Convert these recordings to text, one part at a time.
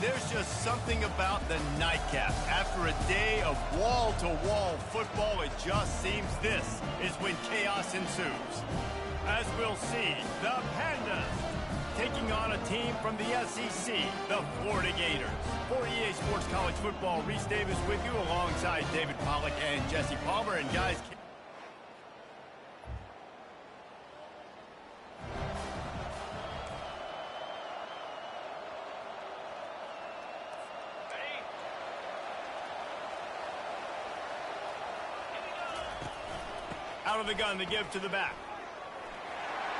there's just something about the nightcap. After a day of wall-to-wall football, it just seems this is when chaos ensues. As we'll see, the Pandas taking on a team from the SEC, the Florida Gators. For EA Sports College Football, Reese Davis with you alongside David Pollack and Jesse Palmer. And guys, out of the gun to give to the back.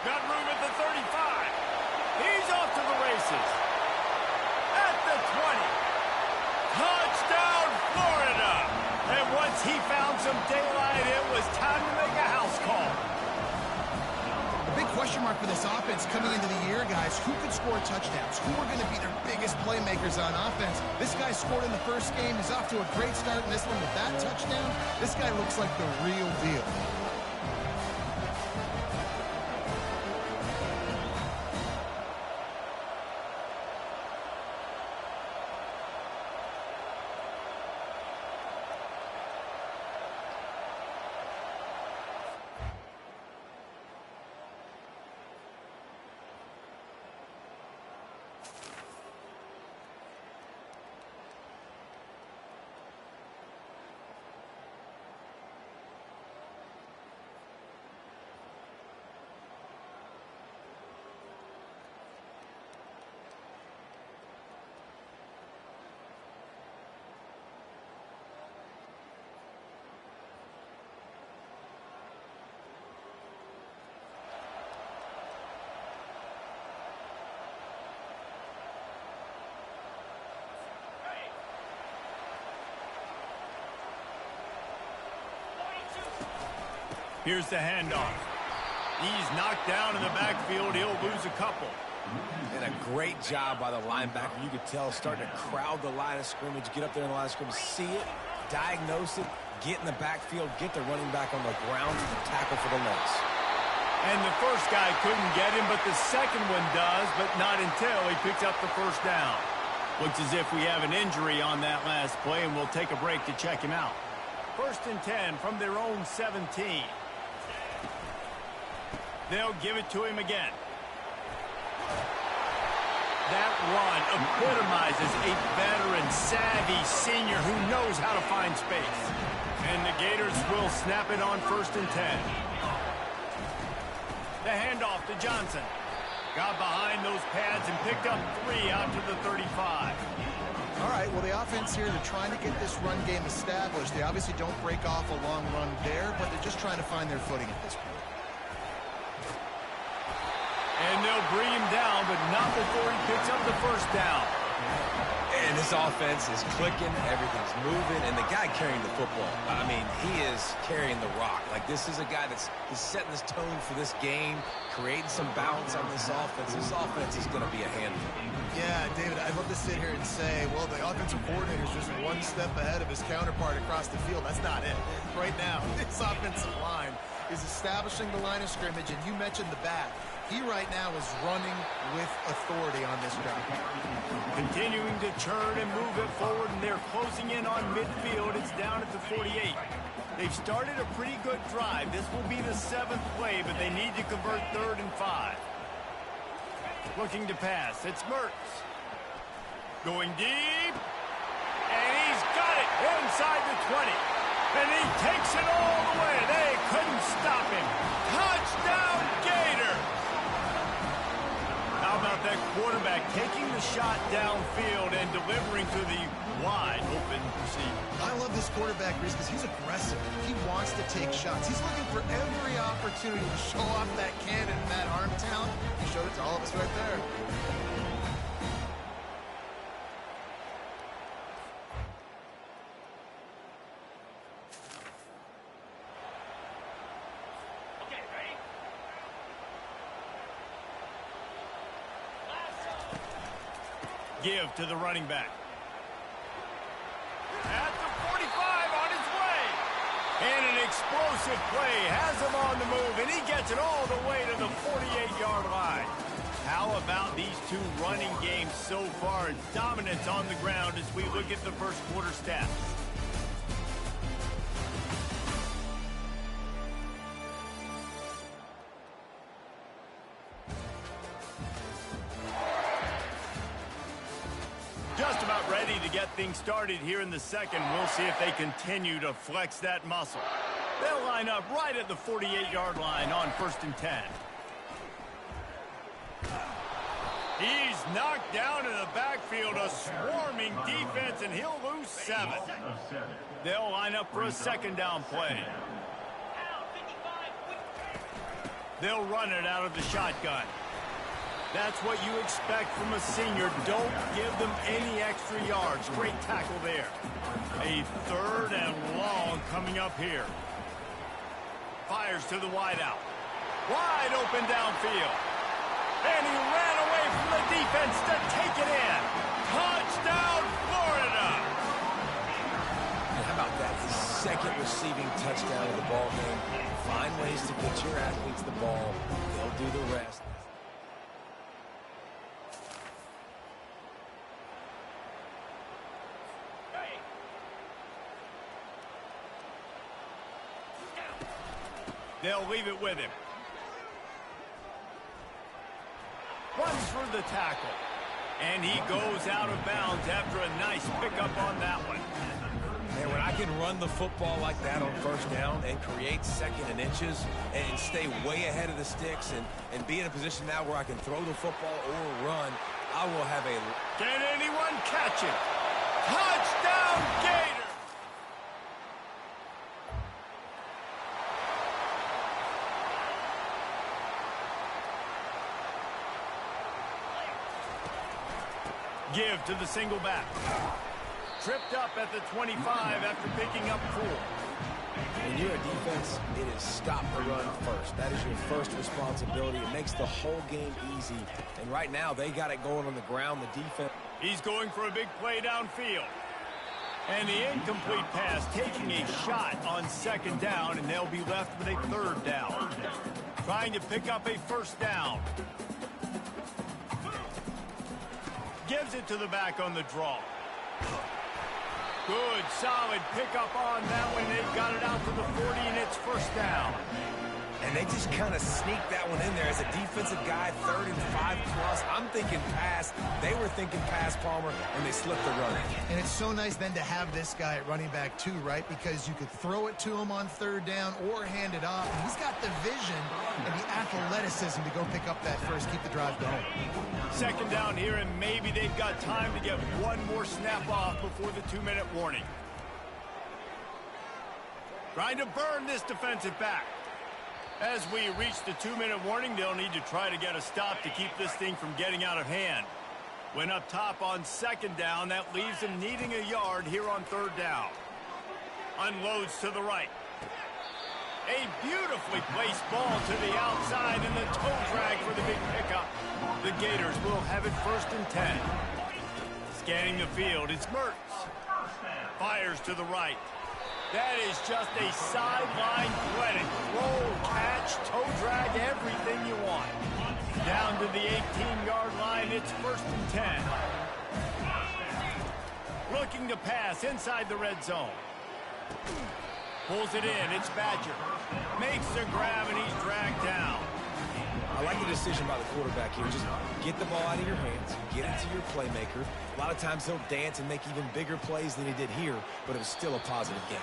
Got room at the 35. He's off to the races. At the 20. Touchdown, Florida! And once he found some daylight, it was time to make a house call. The big question mark for this offense coming into the year, guys, who could score touchdowns? Who are going to be their biggest playmakers on offense? This guy scored in the first game. He's off to a great start in this one with that touchdown. This guy looks like the real deal. Here's the handoff. He's knocked down in the backfield. He'll lose a couple. And a great job by the linebacker. You could tell starting to crowd the line of scrimmage, get up there in the line of scrimmage, see it, diagnose it, get in the backfield, get the running back on the ground to the tackle for the loss. And the first guy couldn't get him, but the second one does, but not until he picks up the first down. Looks as if we have an injury on that last play, and we'll take a break to check him out. 1st and 10 from their own 17. They'll give it to him again. That run epitomizes a veteran, savvy senior who knows how to find space. And the Gators will snap it on 1st and 10. The handoff to Johnson. Got behind those pads and picked up 3 out to the 35. All right, well, the offense here, they're trying to get this run game established. They obviously don't break off a long run there, but they're just trying to find their footing at this point. And they'll bring him down, but not before he picks up the first down. And this offense is clicking, everything's moving, and the guy carrying the football, I mean, he is carrying the rock. Like, this is a guy that's setting this tone for this game, creating some balance on this offense. This offense is going to be a handful. Yeah, David, I'd love to sit here and say, well, the offensive coordinator is just one step ahead of his counterpart across the field. That's not it. Right now, this offensive line is establishing the line of scrimmage, and you mentioned the back. He right now is running with authority on this drive. Continuing to churn and move it forward, and they're closing in on midfield. It's down at the 48. They've started a pretty good drive. This will be the 7th play, but they need to convert 3rd and 5. Looking to pass. It's Mertz. Going deep. And he's got it inside the 20. And he takes it all the way. They couldn't stop him. Touchdown, Gators! How about that quarterback taking the shot downfield and delivering to the wide open receiver? I love this quarterback, Reese, because he's aggressive. He wants to take shots. He's looking for every opportunity to show off that cannon and that arm talent. He showed it to all of us right there. Give to the running back. At the 45 on his way. And an explosive play has him on the move, and he gets it all the way to the 48-yard line. How about these two running games so far? Dominance on the ground as we look at the first quarter stats. Just about ready to get things started here in the second. We'll see if they continue to flex that muscle. They'll line up right at the 48-yard line on 1st and 10. He's knocked down in the backfield, a swarming defense, and he'll lose 7. They'll line up for a 2nd down play. They'll run it out of the shotgun. That's what you expect from a senior. Don't give them any extra yards. Great tackle there. A 3rd and long coming up here. Fires to the wideout. Wide open downfield. And he ran away from the defense to take it in. Touchdown, Florida! And how about that? His 2nd receiving touchdown of the ball game. Find ways to get your athletes the ball. They'll do the rest. They'll leave it with him. Runs for the tackle. And he goes out of bounds after a nice pickup on that one. Man, when I can run the football like that on 1st down and create 2nd and inches and stay way ahead of the sticks and be in a position now where I can throw the football or run, I will have a... Can anyone catch it? Touchdown, Gators! Give to the single back. Tripped up at the 25 after picking up 4. When you're a defense, it is stop the run first. That is your first responsibility. It makes the whole game easy. And right now, they got it going on the ground. The defense... He's going for a big play downfield. And the incomplete pass taking a shot on 2nd down, and they'll be left with a 3rd down. Trying to pick up a 1st down. Gives it to the back on the draw. Good, solid pickup on that one. They've got it out to the 40, and it's 1st down. And they just kind of sneaked that one in there as a defensive guy, 3rd and 5 plus. I'm thinking pass. They were thinking pass, Palmer, and they slipped the run. And it's so nice then to have this guy at running back too, right? Because you could throw it to him on 3rd down or hand it off. And he's got the vision and the athleticism to go pick up that first, keep the drive going. 2nd down here, and maybe they've got time to get one more snap off before the 2-minute warning. Trying to burn this defensive back. As we reach the 2-minute warning, they'll need to try to get a stop to keep this thing from getting out of hand. When up top on 2nd down, that leaves them needing a yard here on 3rd down. Unloads to the right. A beautifully placed ball to the outside and the toe drag for the big pickup. The Gators will have it 1st and 10. Scanning the field, it's Mertz. Fires to the right. That is just a sideline clinic. Roll, catch, toe drag, everything you want. Down to the 18-yard line, it's 1st and 10. Looking to pass inside the red zone. Pulls it in, it's Badger. Makes the grab, and he's dragged down. I like the decision by the quarterback here. Just get the ball out of your hands, get it to your playmaker. A lot of times he'll dance and make even bigger plays than he did here, but it was still a positive game.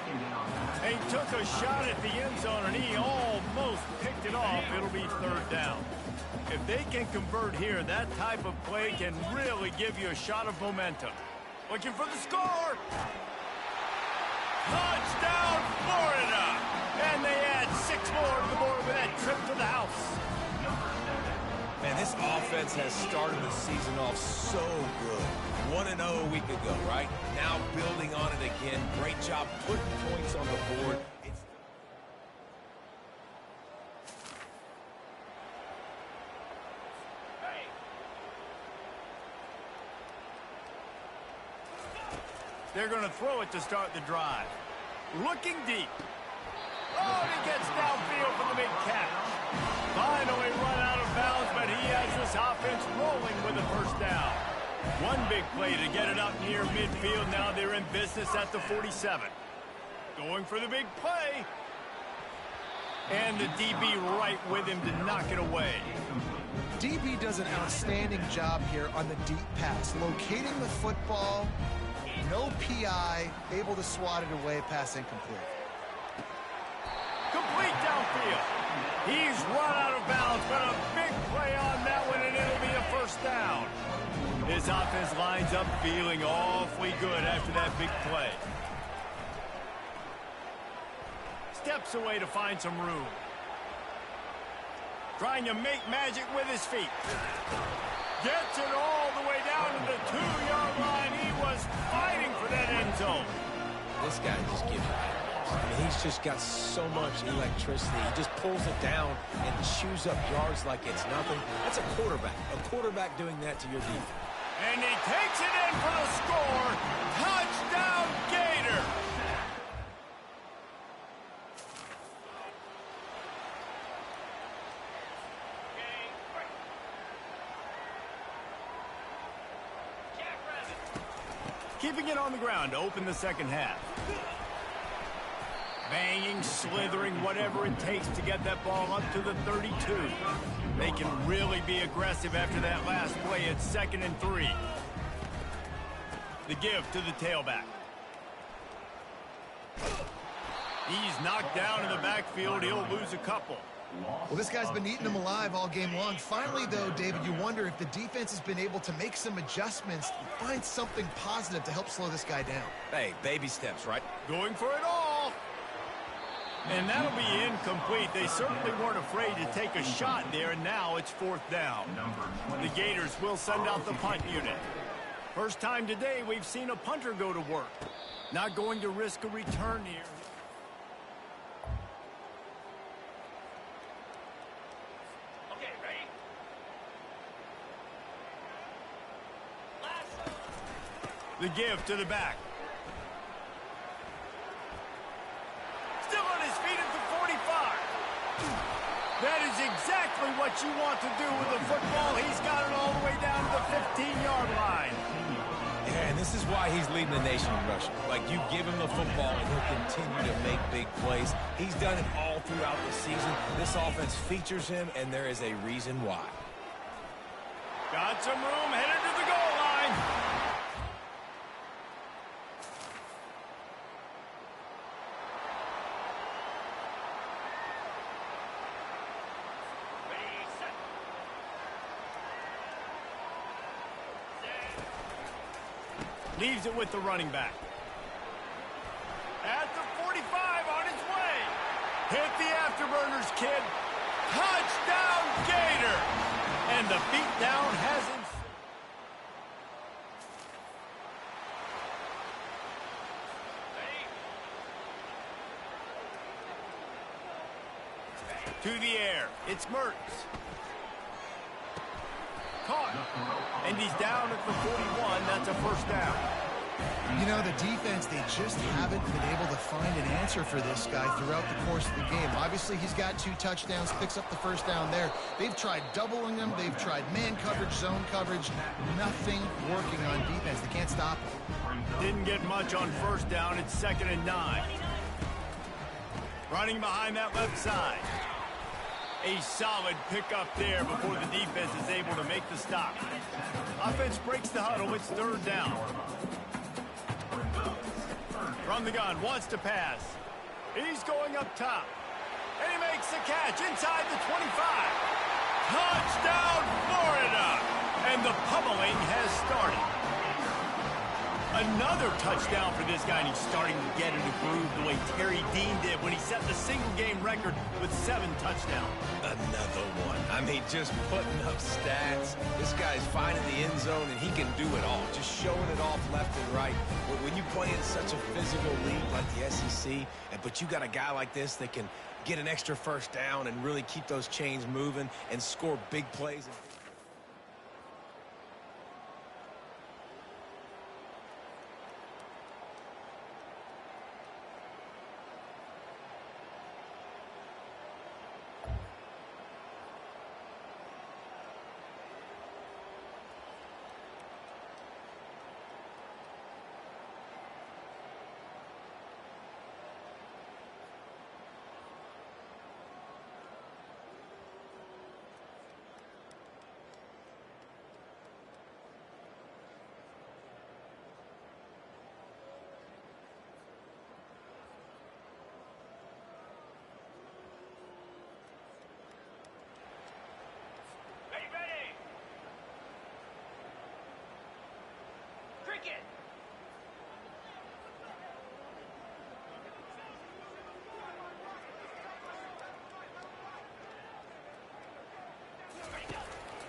He took a shot at the end zone, and he almost picked it off. It'll be 3rd down. If they can convert here, that type of play can really give you a shot of momentum. Looking for the score. Touchdown, Florida! And they add 6 more to the board with that trip to the house. Man, this offense has started the season off so good. 1-0 a week ago, right? Now building on it again. Great job putting points on the board. They're going to throw it to start the drive. Looking deep. Oh, and he gets downfield for the big catch. Finally run out of bounds, but he has this offense rolling with a first down. One big play to get it up near midfield. Now they're in business at the 47. Going for the big play. And the DB right with him to knock it away. DB does an outstanding job here on the deep pass, locating the football, no PI, able to swat it away, pass incomplete. Complete downfield. He's run out of bounds, but a big play on that one, and it'll be a first down. His offense lines up feeling awfully good after that big play. Steps away to find some room. Trying to make magic with his feet. Gets it all the way down to the 2-yard line. He was fighting for that end zone. This guy just gives you nightmares. I mean, he's just got so much electricity. He just pulls it down and chews up yards like it's nothing. That's a quarterback. A quarterback doing that to your defense. And he takes it in for the score. Touchdown, Gator. Keeping it on the ground to open the second half. Banging, slithering, whatever it takes to get that ball up to the 32. They can really be aggressive after that last play at 2nd and 3. The give to the tailback. He's knocked down in the backfield. He'll lose a couple. Well, this guy's been eating them alive all game long. Finally, though, David, you wonder if the defense has been able to make some adjustments, find something positive to help slow this guy down. Hey, baby steps, right? Going for it all. And that'll be incomplete. They certainly weren't afraid to take a shot there, and now it's 4th down. The Gators will send out the punt unit. First time today we've seen a punter go to work. Not going to risk a return here. Okay, ready? The give to the back. Still on his feet at the 45. That is exactly what you want to do with the football. He's got it all the way down to the 15-yard line. Yeah, and this is why he's leading the nation in rushing. Like, you give him the football, and he'll continue to make big plays. He's done it all throughout the season. This offense features him, and there is a reason why. Got some room, headed to the goal line. Leaves it with the running back. At the 45, on his way. Hit the afterburners, kid. Touchdown, Gator. And the beatdown has him. To the air. It's Mertz. Caught. And he's down at the 41. That's a first down. You know, the defense, they just haven't been able to find an answer for this guy throughout the course of the game. Obviously, he's got 2 touchdowns, picks up the first down there. They've tried doubling him. They've tried man coverage, zone coverage. Nothing working on defense. They can't stop him. Didn't get much on first down. It's 2nd and 9. Running behind that left side. A solid pickup there before the defense is able to make the stop. Offense breaks the huddle. It's 3rd down. From the gun, wants to pass. He's going up top. And he makes the catch inside the 25. Touchdown, Florida! And the pummeling has started. Another touchdown for this guy, and he's starting to get in a groove the way Terry Dean did when he set the single-game record with 7 touchdowns. Another one. I mean, just putting up stats. This guy's finding the end zone, and he can do it all. Just showing it off left and right. When you play in such a physical league like the SEC, but you got a guy like this that can get an extra first down and really keep those chains moving and score big plays.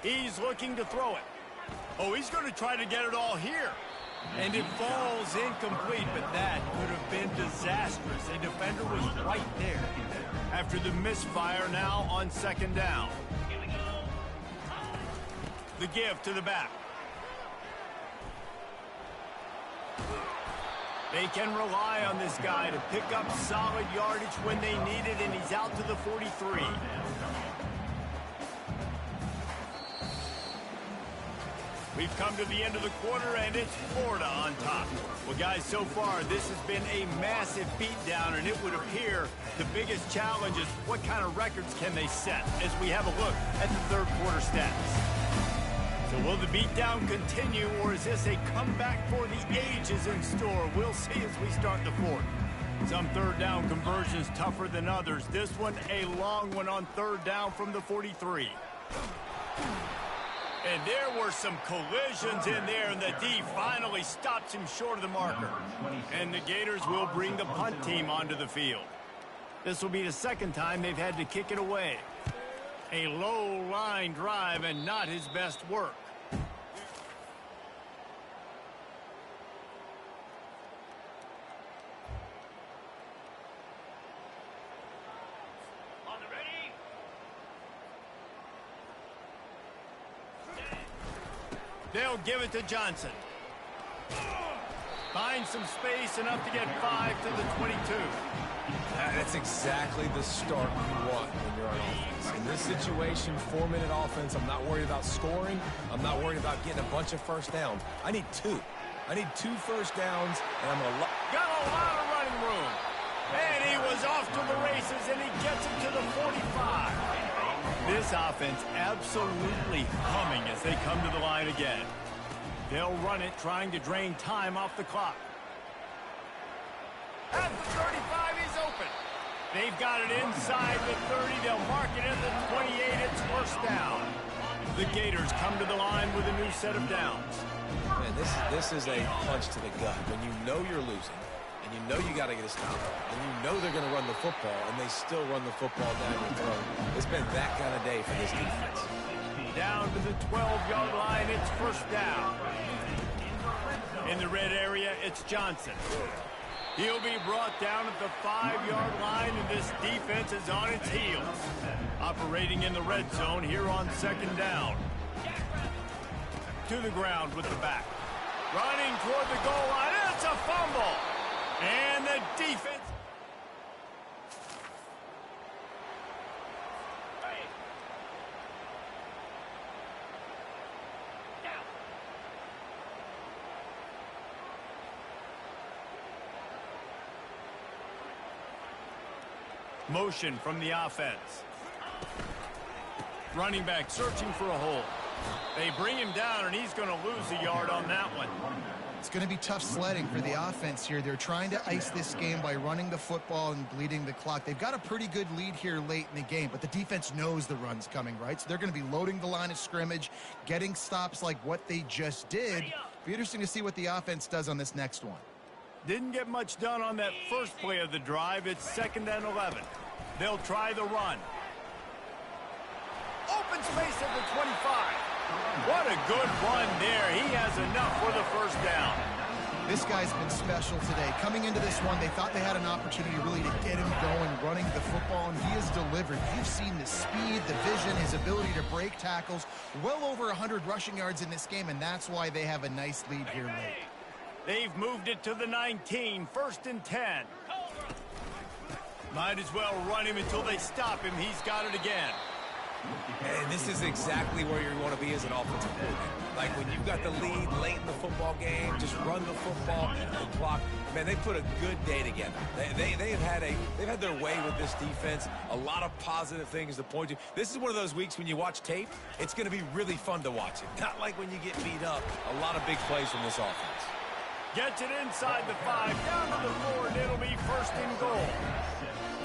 He's looking to throw it. Oh, he's going to try to get it all here. And it falls incomplete, but that could have been disastrous. A defender was right there. After the misfire, now on second down. The give to the back. They can rely on this guy to pick up solid yardage when they need it, and he's out to the 43. We've come to the end of the quarter, and it's Florida on top. Well, guys, so far, this has been a massive beatdown, and it would appear the biggest challenge is what kind of records can they set as we have a look at the third quarter stats. So will the beatdown continue, or is this a comeback for the ages in store? We'll see as we start the fourth. Some third down conversions tougher than others. This one, a long one on third down from the 43. And there were some collisions in there, and the D finally stops him short of the marker. And the Gators will bring the punt team onto the field. This will be the second time they've had to kick it away. A low line drive and not his best work. They'll give it to Johnson. Finds some space enough to get 5 to the 22. That's exactly the start you want when you're on offense. In this situation, 4-minute offense, I'm not worried about scoring. I'm not worried about getting a bunch of first downs. I need 2. I need 2 first downs, and I'm going to... Got a lot of running room. And he was off to the races, and he gets him to the 45. This offense absolutely humming as they come to the line again. They'll run it, trying to drain time off the clock. At the 35, he's open. They've got it inside the 30. They'll mark it at the 28. It's first down. The Gators come to the line with a new set of downs. Man, this is a punch to the gut. When you know you're losing, and you know you got to get a stop, and you know they're going to run the football, and they still run the football down your throat. It's been that kind of day for this defense. Down to the 12-yard line, it's first down. In the red area, it's Johnson. He'll be brought down at the 5-yard line, and this defense is on its heels. Operating in the red zone here on second down. To the ground with the back. Running toward the goal line, it's a fumble. And the defense... Motion from the offense. Running back searching for a hole. They bring him down, and he's going to lose a yard on that one. It's going to be tough sledding for the offense here. They're trying to ice this game by running the football and bleeding the clock. They've got a pretty good lead here late in the game, but the defense knows the run's coming, right? So they're going to be loading the line of scrimmage, getting stops like what they just did. It'll be interesting to see what the offense does on this next one. Didn't get much done on that first play of the drive. It's 2nd and 11. They'll try the run. Open space at the 25. What a good run there. He has enough for the first down. This guy's been special today. Coming into this one, they thought they had an opportunity really to get him going, running the football, and he has delivered. You've seen the speed, the vision, his ability to break tackles. Well over 100 rushing yards in this game, and that's why they have a nice lead here late. They've moved it to the 19, 1st and 10. Might as well run him until they stop him. He's got it again. And this is exactly where you want to be as an offensive coordinator. Like when you've got the lead late in the football game, just run the football, the clock. Man, they put a good day together. They've had their way with this defense. A lot of positive things to point to. This is one of those weeks when you watch tape, it's going to be really fun to watch it. Not like when you get beat up. A lot of big plays from this offense. Gets it inside the 5, down to the 4, and it'll be 1st and goal.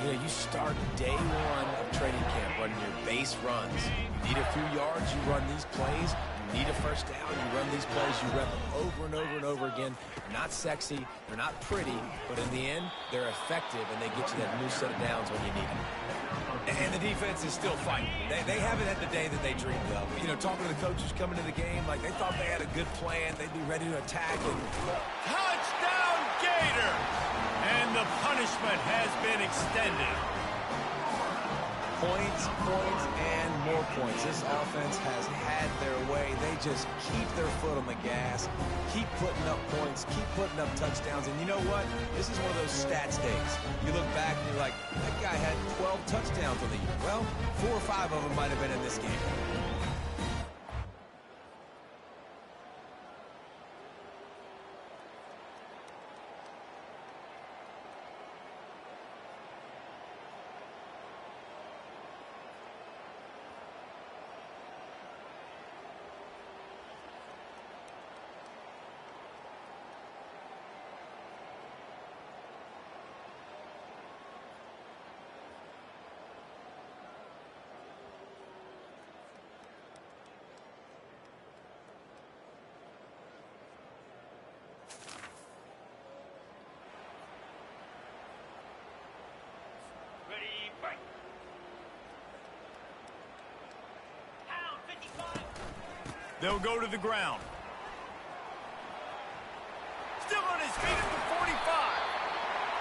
You know, you start day one of training camp running your base runs. You need a few yards, you run these plays, you need a first down, you run these plays, you rep them over and over and over again. They're not sexy, they're not pretty, but in the end, they're effective, and they get you that new set of downs when you need them. And the defense is still fighting. They haven't had the day that they dreamed of. You know, talking to the coaches coming to the game, like they thought they had a good plan. They'd be ready to attack. And Touchdown, Gator! And the punishment has been extended. Points, and more points. This offense has had their way. They just keep their foot on the gas, keep putting up points, keep putting up touchdowns. And you know what? This is one of those stats days. You look back and you're like, that guy had 12 touchdowns on the year. Well, 4 or 5 of them might have been in this game. They'll go to the ground. Still on his feet at the 45.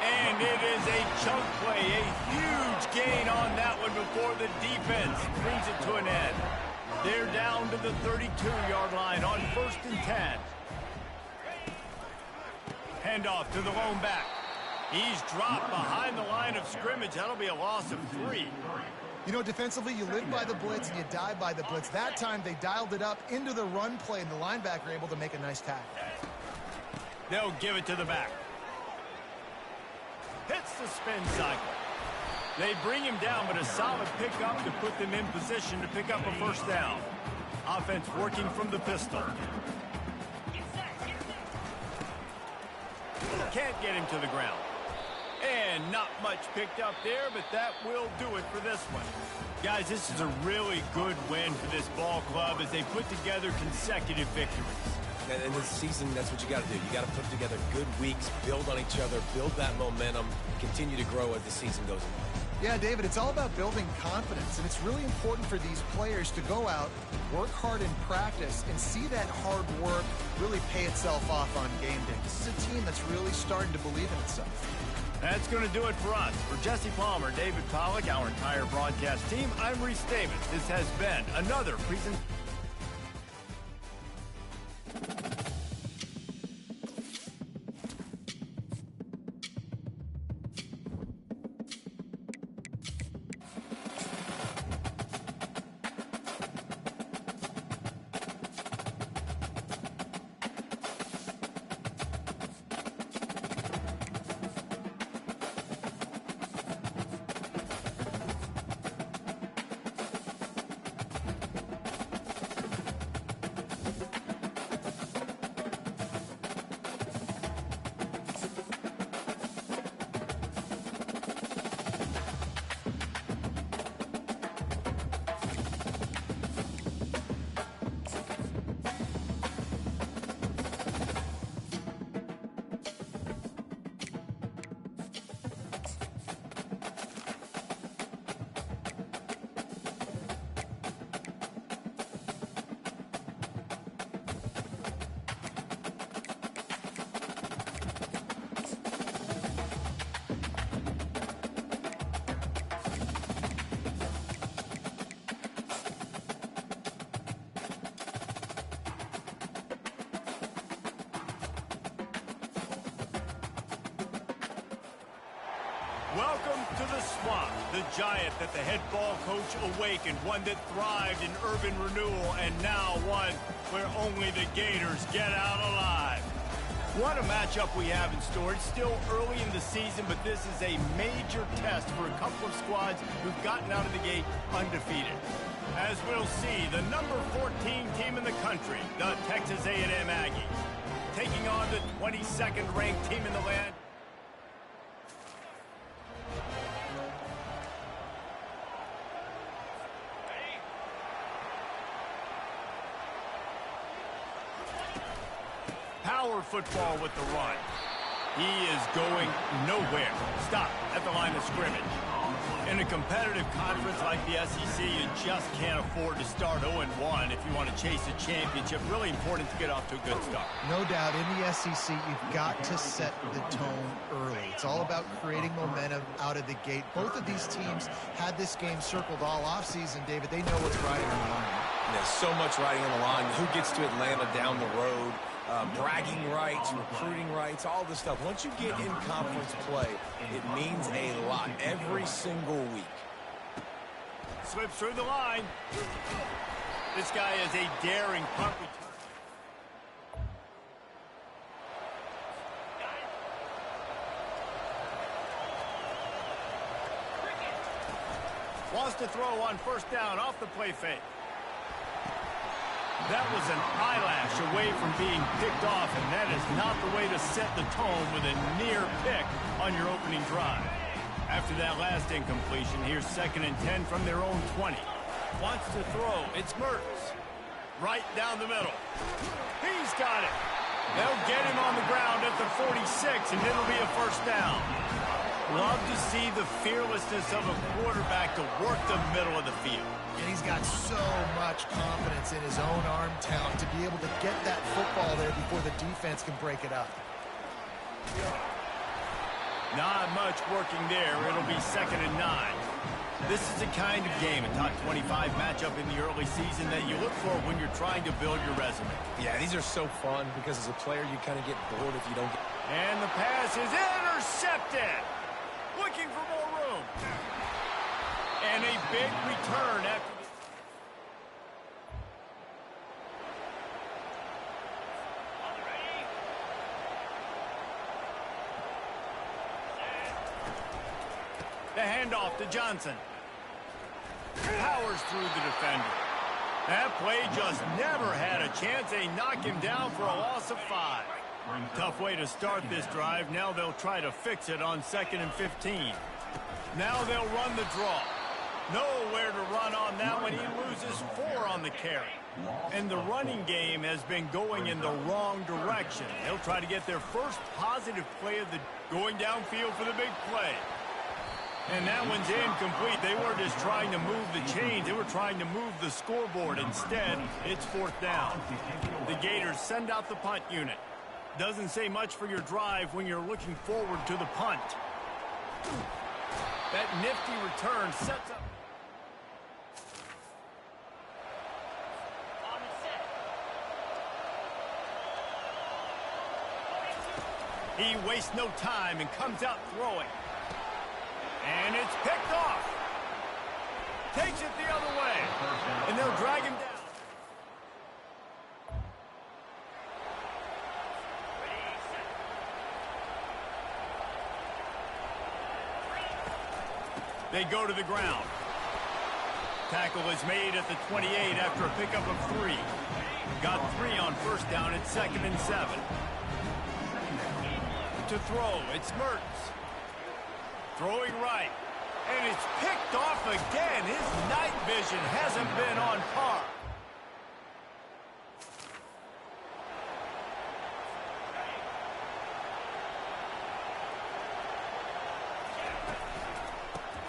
And it is a chunk play, a huge gain on that one before the defense brings it to an end. They're down to the 32-yard line on 1st and 10. Handoff to the lone back. He's dropped behind the line of scrimmage. That'll be a loss of 3. You know, defensively, you live by the blitz and you die by the blitz. That time, they dialed it up into the run play, and the linebacker able to make a nice tackle. They'll give it to the back. Hits the spin cycle. They bring him down, but a solid pickup to put them in position to pick up a first down. Offense working from the pistol. Can't get him to the ground. And not much picked up there, but that will do it for this one. Guys, this is a really good win for this ball club as they put together consecutive victories. And in this season, that's what you got to do. You got to put together good weeks, build on each other, build that momentum, continue to grow as the season goes on. Yeah, David, it's all about building confidence, and it's really important for these players to go out, work hard in practice, and see that hard work really pay itself off on game day. This is a team that's really starting to believe in itself. That's going to do it for us. For Jesse Palmer, David Pollack, our entire broadcast team, I'm Reese Davis. This has been another presentation. Welcome to the swamp, the giant that the head ball coach awakened, one that thrived in urban renewal, and now one where only the Gators get out alive. What a matchup we have in store. It's still early in the season, but this is a major test for a couple of squads who've gotten out of the gate undefeated. As we'll see, the number 14 team in the country, the Texas A&M Aggies, taking on the 22nd ranked team in the land. football with the run. He is going nowhere. Stop at the line of scrimmage. In a competitive conference like the SEC, you just can't afford to start 0-1 if you want to chase a championship. Really important to get off to a good start. No doubt, in the SEC, you've got to set the tone early. It's all about creating momentum out of the gate. Both of these teams had this game circled all offseason, David. They know what's riding on the line. There's so much riding on the line. Who gets to Atlanta down the road? Bragging rights, recruiting rights, all this stuff. Once you get in conference play, it means a lot every single week. Slips through the line. This guy is a daring punt return. Wants to throw on first down off the play fake. That was an eyelash away from being picked off, and that is not the way to set the tone with a near pick on your opening drive. After that last incompletion, here's 2nd and 10 from their own 20. Wants to throw. It's Mertz. Right down the middle. He's got it. They'll get him on the ground at the 46, and it'll be a first down. Love to see the fearlessness of a quarterback to work the middle of the field. And he's got so much confidence in his own arm talent to be able to get that football there before the defense can break it up. Not much working there. It'll be 2nd and 9. This is the kind of game, a top 25 matchup in the early season, that you look for when you're trying to build your resume. Yeah, these are so fun because as a player, you kind of get bored if you don't get... And the pass is intercepted. Looking for more room. And a big return after the handoff to Johnson. Powers through the defender. That play just never had a chance. They knock him down for a loss of 5. Tough way to start this drive. Now they'll try to fix it on 2nd and 15. Now they'll run the draw. Nowhere to run on that one. He loses 4 on the carry. And the running game has been going in the wrong direction. They'll try to get their first positive play of the going downfield for the big play. And that one's incomplete. They were just trying to move the chains. They were trying to move the scoreboard. Instead, it's 4th down. The Gators send out the punt unit. Doesn't say much for your drive when you're looking forward to the punt. That nifty return sets up. He wastes no time and comes out throwing. And it's picked off. Takes it the other way. And they'll drag him down. They go to the ground. Tackle is made at the 28 after a pickup of 3. Got 3 on first down at 2nd and 7. To throw, it's Mertz. Throwing right. And it's picked off again. His night vision hasn't been on par.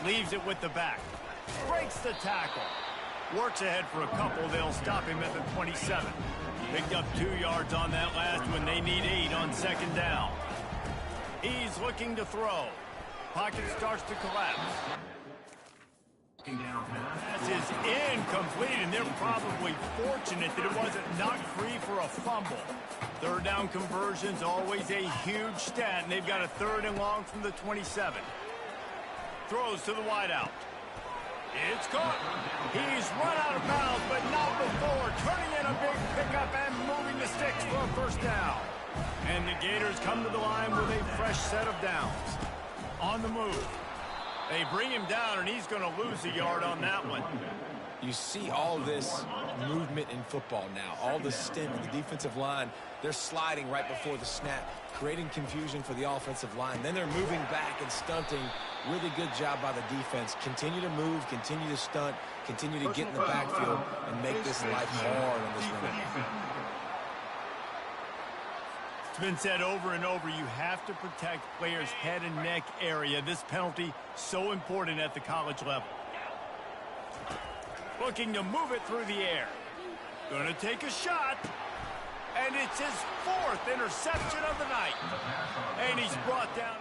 Leaves it with the back. Breaks the tackle. Works ahead for a couple. They'll stop him at the 27. Picked up 2 yards on that last one. They need 8 on 2nd down. He's looking to throw. Pocket starts to collapse. Pass is incomplete, and they're probably fortunate that it wasn't knocked free for a fumble. 3rd down conversion's always a huge stat, and they've got a 3rd and long from the 27. Throws to the wideout. It's caught. He's run out of bounds, but not before. Turning in a big pickup and moving the sticks for a first down. And the Gators come to the line with a fresh set of downs. On the move. They bring him down, and he's going to lose a yard on that one. You see all this movement in football now. All the stint of the defensive line. They're sliding right before the snap, creating confusion for the offensive line. Then they're moving back and stunting. Really good job by the defense. Continue to move, continue to stunt, continue to get in the backfield and make this life hard on this run. It's been said over and over, you have to protect players' head and neck area. This penalty, so important at the college level. Looking to move it through the air. Going to take a shot. And it's his 4th interception of the night. And he's brought down.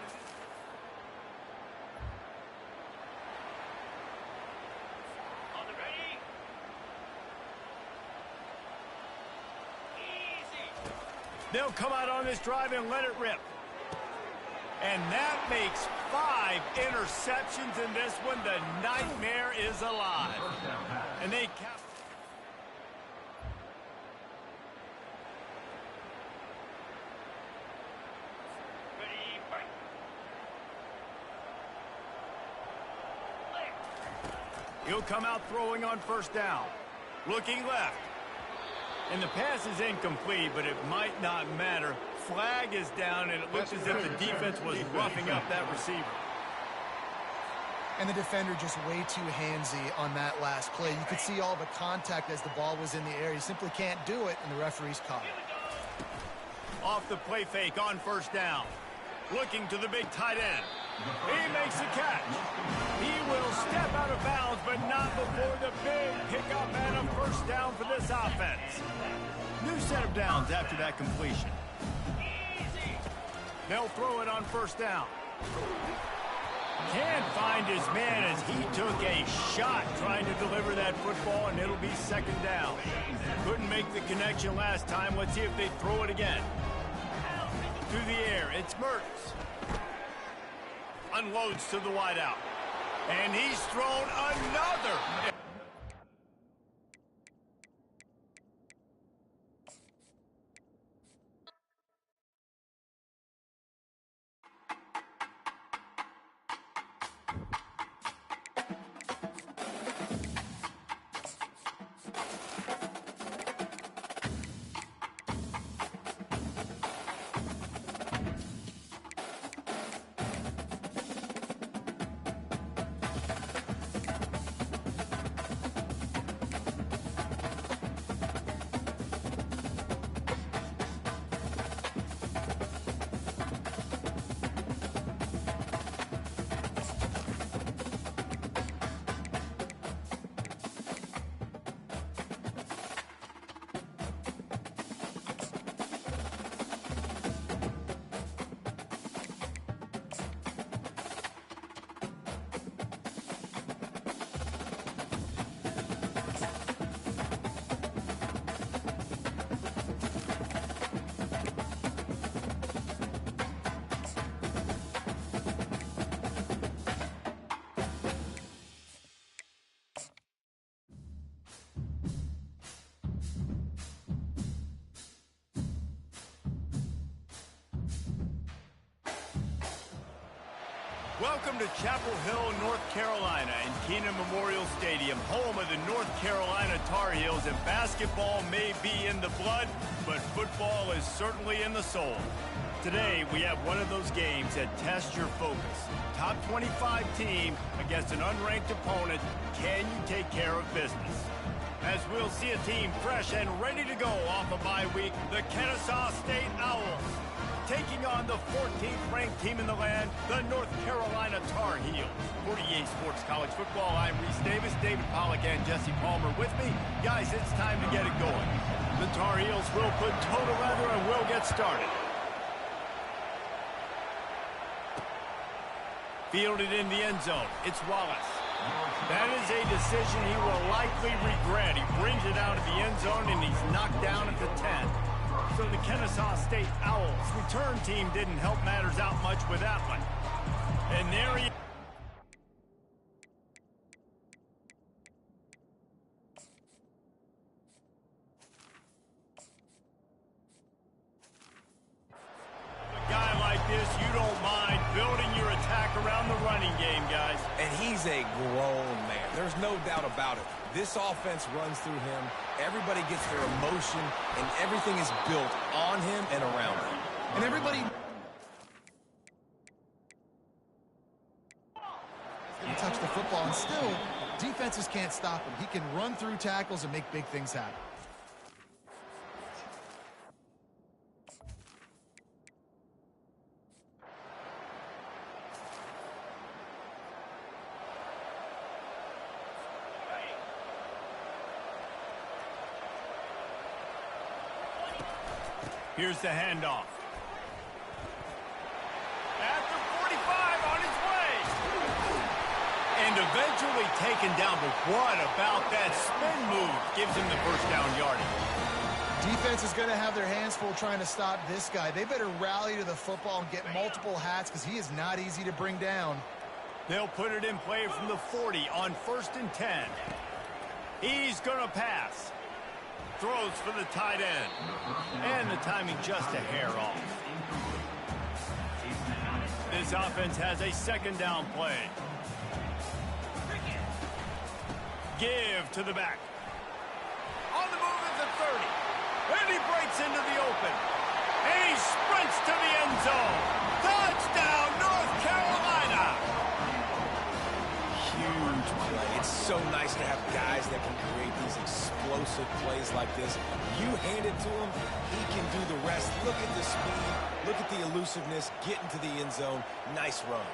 They'll come out on this drive and let it rip. And that makes 5 interceptions in this one. The nightmare is alive. And they cap. He'll come out throwing on first down. Looking left. And the pass is incomplete, but it might not matter. Flag is down, and it looks as if the defense was roughing up that receiver. And the defender just way too handsy on that last play. You could see all the contact as the ball was in the air. You simply can't do it, and the referee's caught it. Off the play fake on first down. Looking to the big tight end. He makes the catch. He will step out of bounds, but not before the big pickup and a first down for this offense. New set of downs after that completion. They'll throw it on first down. Can't find his man as he took a shot trying to deliver that football, and it'll be second down. Couldn't make the connection last time. Let's see if they throw it again. Through the air, it's Mertz. Unloads to the wideout. And he's thrown another. Welcome to Chapel Hill, North Carolina, and Kenan Memorial Stadium, home of the North Carolina Tar Heels. And basketball may be in the blood, but football is certainly in the soul. Today, we have one of those games that tests your focus. Top 25 team against an unranked opponent. Can you take care of business? As we'll see a team fresh and ready to go off a bye week, the Kennesaw State Owls taking on the 14th ranked team in the land, the North Carolina Tar Heels. 48 Sports College Football, I'm Reese Davis, David Pollack and Jesse Palmer with me. Guys, it's time to get it going. The Tar Heels will put toe to leather and we'll get started. Fielded in the end zone, it's Wallace. That is a decision he will likely regret. He brings it out of the end zone and he's knocked down at the 10. So the Kennesaw State Owls return team didn't help matters out much with that one. And there he is. A guy like this, you don't mind building your attack around the running game, guys. And he's a grown man. There's no doubt about it. This offense runs through him. Everybody gets their emotion, and everything is built on him and around him. And everybody can touch the football, and still, defenses can't stop him. He can run through tackles and make big things happen. Here's the handoff. At the 45, on his way. And eventually taken down, but what about that spin move? Gives him the first down yardage. Defense is going to have their hands full trying to stop this guy. They better rally to the football and get multiple hats because he is not easy to bring down. They'll put it in play from the 40 on 1st and 10. He's going to pass. Throws for the tight end. And the timing just a hair off. This offense has a 2nd down play. Give to the back. On the move at the 30. And he breaks into the open. And he sprints to the end zone. Touchdown, North Carolina. Huge play. It's so nice to have guys that can create these explosive plays like this. You hand it to him, he can do the rest. Look at the speed. Look at the elusiveness. Get into the end zone. Nice run.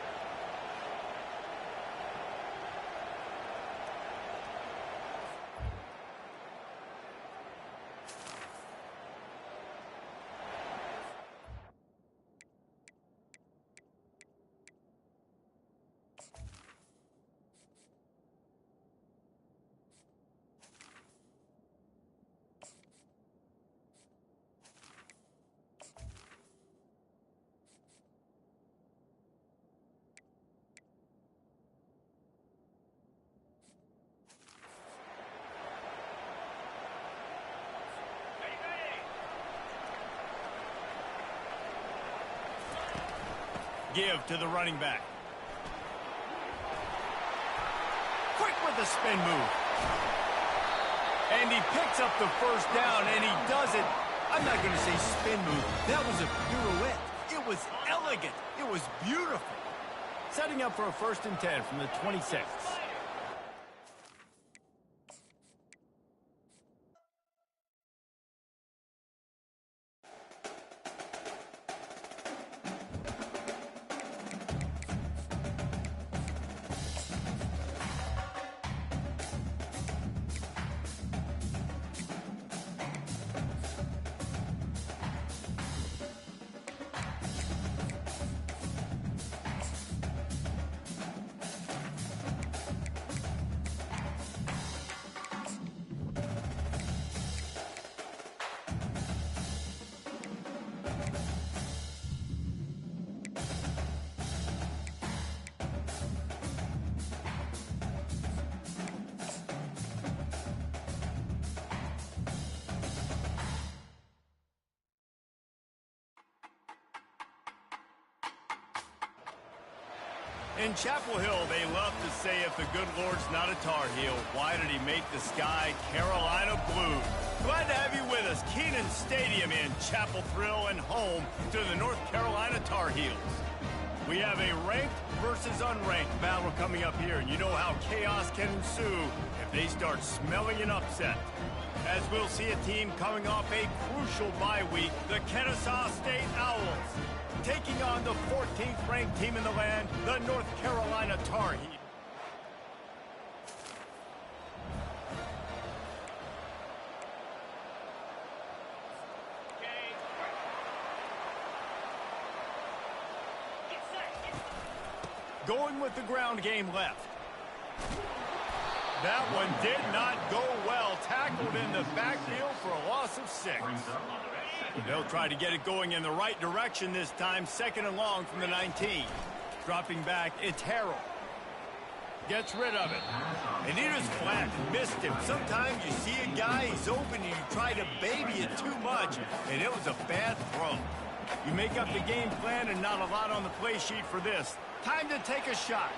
Give to the running back. Quick with the spin move. And he picks up the first down, and he does it. I'm not going to say spin move. That was a pirouette. It was elegant. It was beautiful. Setting up for a 1st and 10 from the 26. In Chapel Hill, they love to say if the good Lord's not a Tar Heel, why did he make the sky Carolina blue? Glad to have you with us. Kenan Stadium in Chapel Thrill and home to the North Carolina Tar Heels. We have a ranked versus unranked battle coming up here, and you know how chaos can ensue if they start smelling an upset. As we'll see a team coming off a crucial bye week, the Kennesaw State Owls, taking on the 14th ranked team in the land, the North Carolina Tar Heels. Going with the ground game left. That one did not go well. Tackled in the backfield for a loss of 6. They'll try to get it going in the right direction this time. 2nd and long from the 19. Dropping back, it's Harrell. Gets rid of it. And he just flat missed him. Sometimes you see a guy, he's open, and you try to baby it too much, and it was a bad throw. You make up the game plan and not a lot on the play sheet for this. Time to take a shot.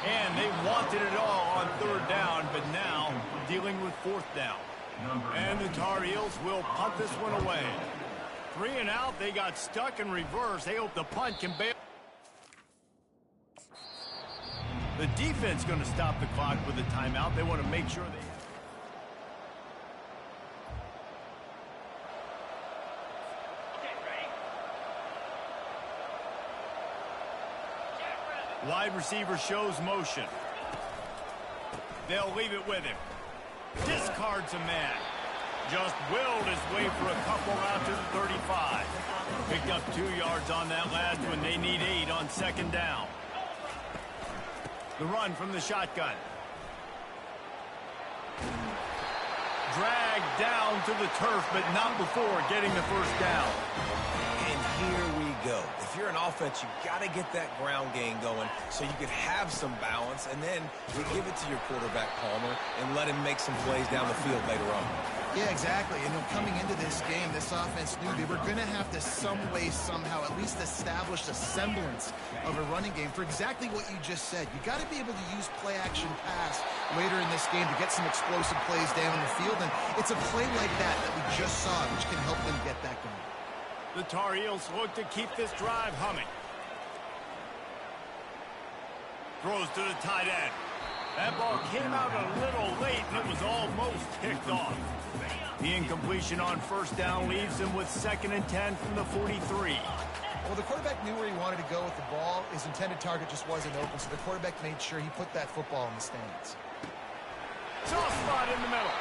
And they wanted it all on 3rd down, but now dealing with 4th down. And the Tar Heels will punt this one away. 3 and out, they got stuck in reverse. They hope the punt can bail. The defense going to stop the clock with a timeout. They want to make sure they... Wide receiver shows motion. They'll leave it with him. Discards a man. Just willed his way for a couple out to the 35. Picked up 2 yards on that last one. They need 8 on second down. The run from the shotgun. Dragged down to the turf, but not before getting the first down. And here we go. If you're an offense, you've got to get that ground game going so you could have some balance, and then you give it to your quarterback, Palmer, and let him make some plays down the field later on. Yeah, exactly. And coming into this game, this offense knew they were going to have to some way, somehow, at least establish a semblance of a running game for exactly what you just said. You got to be able to use play-action pass later in this game to get some explosive plays down the field, and it's a play like that that we just saw, which can help them get that going. The Tar Heels look to keep this drive humming. Throws to the tight end. That ball came out a little late, and it was almost picked off. The incompletion on first down leaves him with 2nd and 10 from the 43. Well, the quarterback knew where he wanted to go with the ball. His intended target just wasn't open, so the quarterback made sure he put that football in the stands. Soft spot in the middle.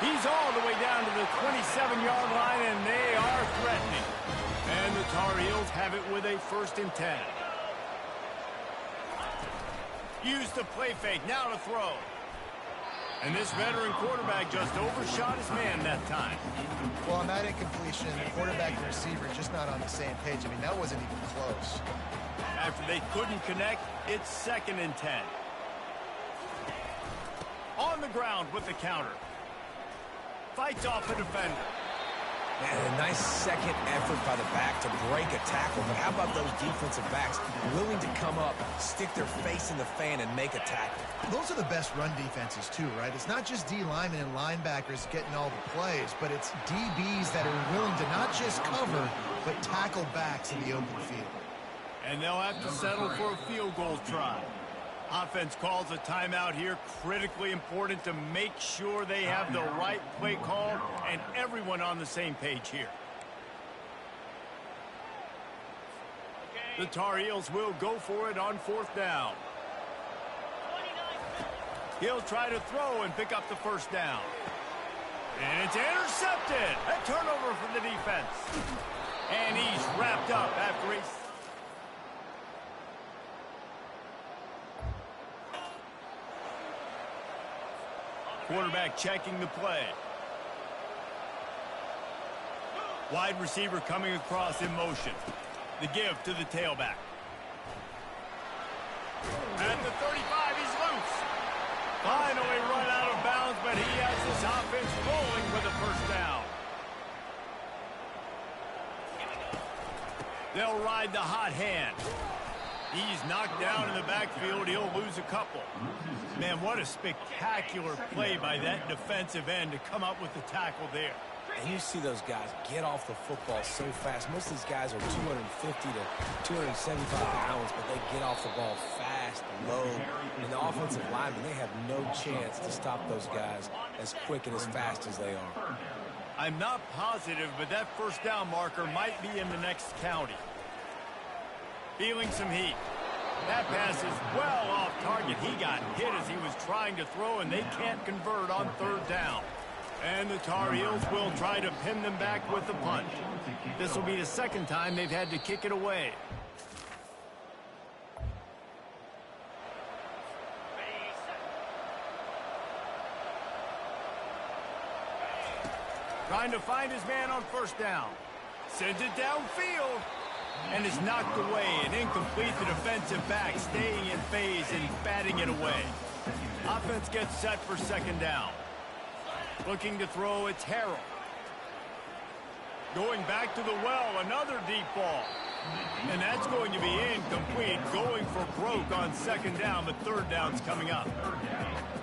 He's all the way down to the 27-yard line, and they are threatening. And the Tar Heels have it with a 1st and 10. Used the play fake, now to throw. And this veteran quarterback just overshot his man that time. Well, on that incompletion, the quarterback and receiver just not on the same page. I mean, that wasn't even close. After they couldn't connect, it's 2nd and 10. On the ground with the counter. Fights off a defender. And a nice second effort by the back to break a tackle. But how about those defensive backs willing to come up, stick their face in the fan, and make a tackle? Those are the best run defenses, too, right? It's not just D linemen and linebackers getting all the plays, but it's DBs that are willing to not just cover, but tackle backs in the open field. And they'll have to settle for a field goal try. Offense calls a timeout here, critically important to make sure they have the right play call and everyone on the same page here. The Tar Heels will go for it on 4th down. He'll try to throw and pick up the first down. And it's intercepted. A turnover for the defense. And he's wrapped up after he's... Quarterback checking the play. Wide receiver coming across in motion. The give to the tailback. At the 35, he's loose. Finally run out of bounds, but he has this offense rolling with a first down. They'll ride the hot hand. He's knocked down in the backfield. He'll lose a couple. Man, what a spectacular play by that defensive end to come up with the tackle there. And you see those guys get off the football so fast. Most of these guys are 250 to 275 pounds, but they get off the ball fast, low. And the offensive linemen, they have no chance to stop those guys as quick and as fast as they are. I'm not positive, but that first down marker might be in the next county. Feeling some heat. That pass is well off target. He got hit as he was trying to throw, and they can't convert on 3rd down. And the Tar Heels will try to pin them back with the punt. This will be the 2nd time they've had to kick it away. Trying to find his man on first down. Sends it downfield. And is knocked away and incomplete. The defensive back staying in phase and batting it away. Offense gets set for 2nd down. Looking to throw, it's Harrell. Going back to the well, another deep ball. And that's going to be incomplete. Going for broke on 2nd down, but 3rd down's coming up.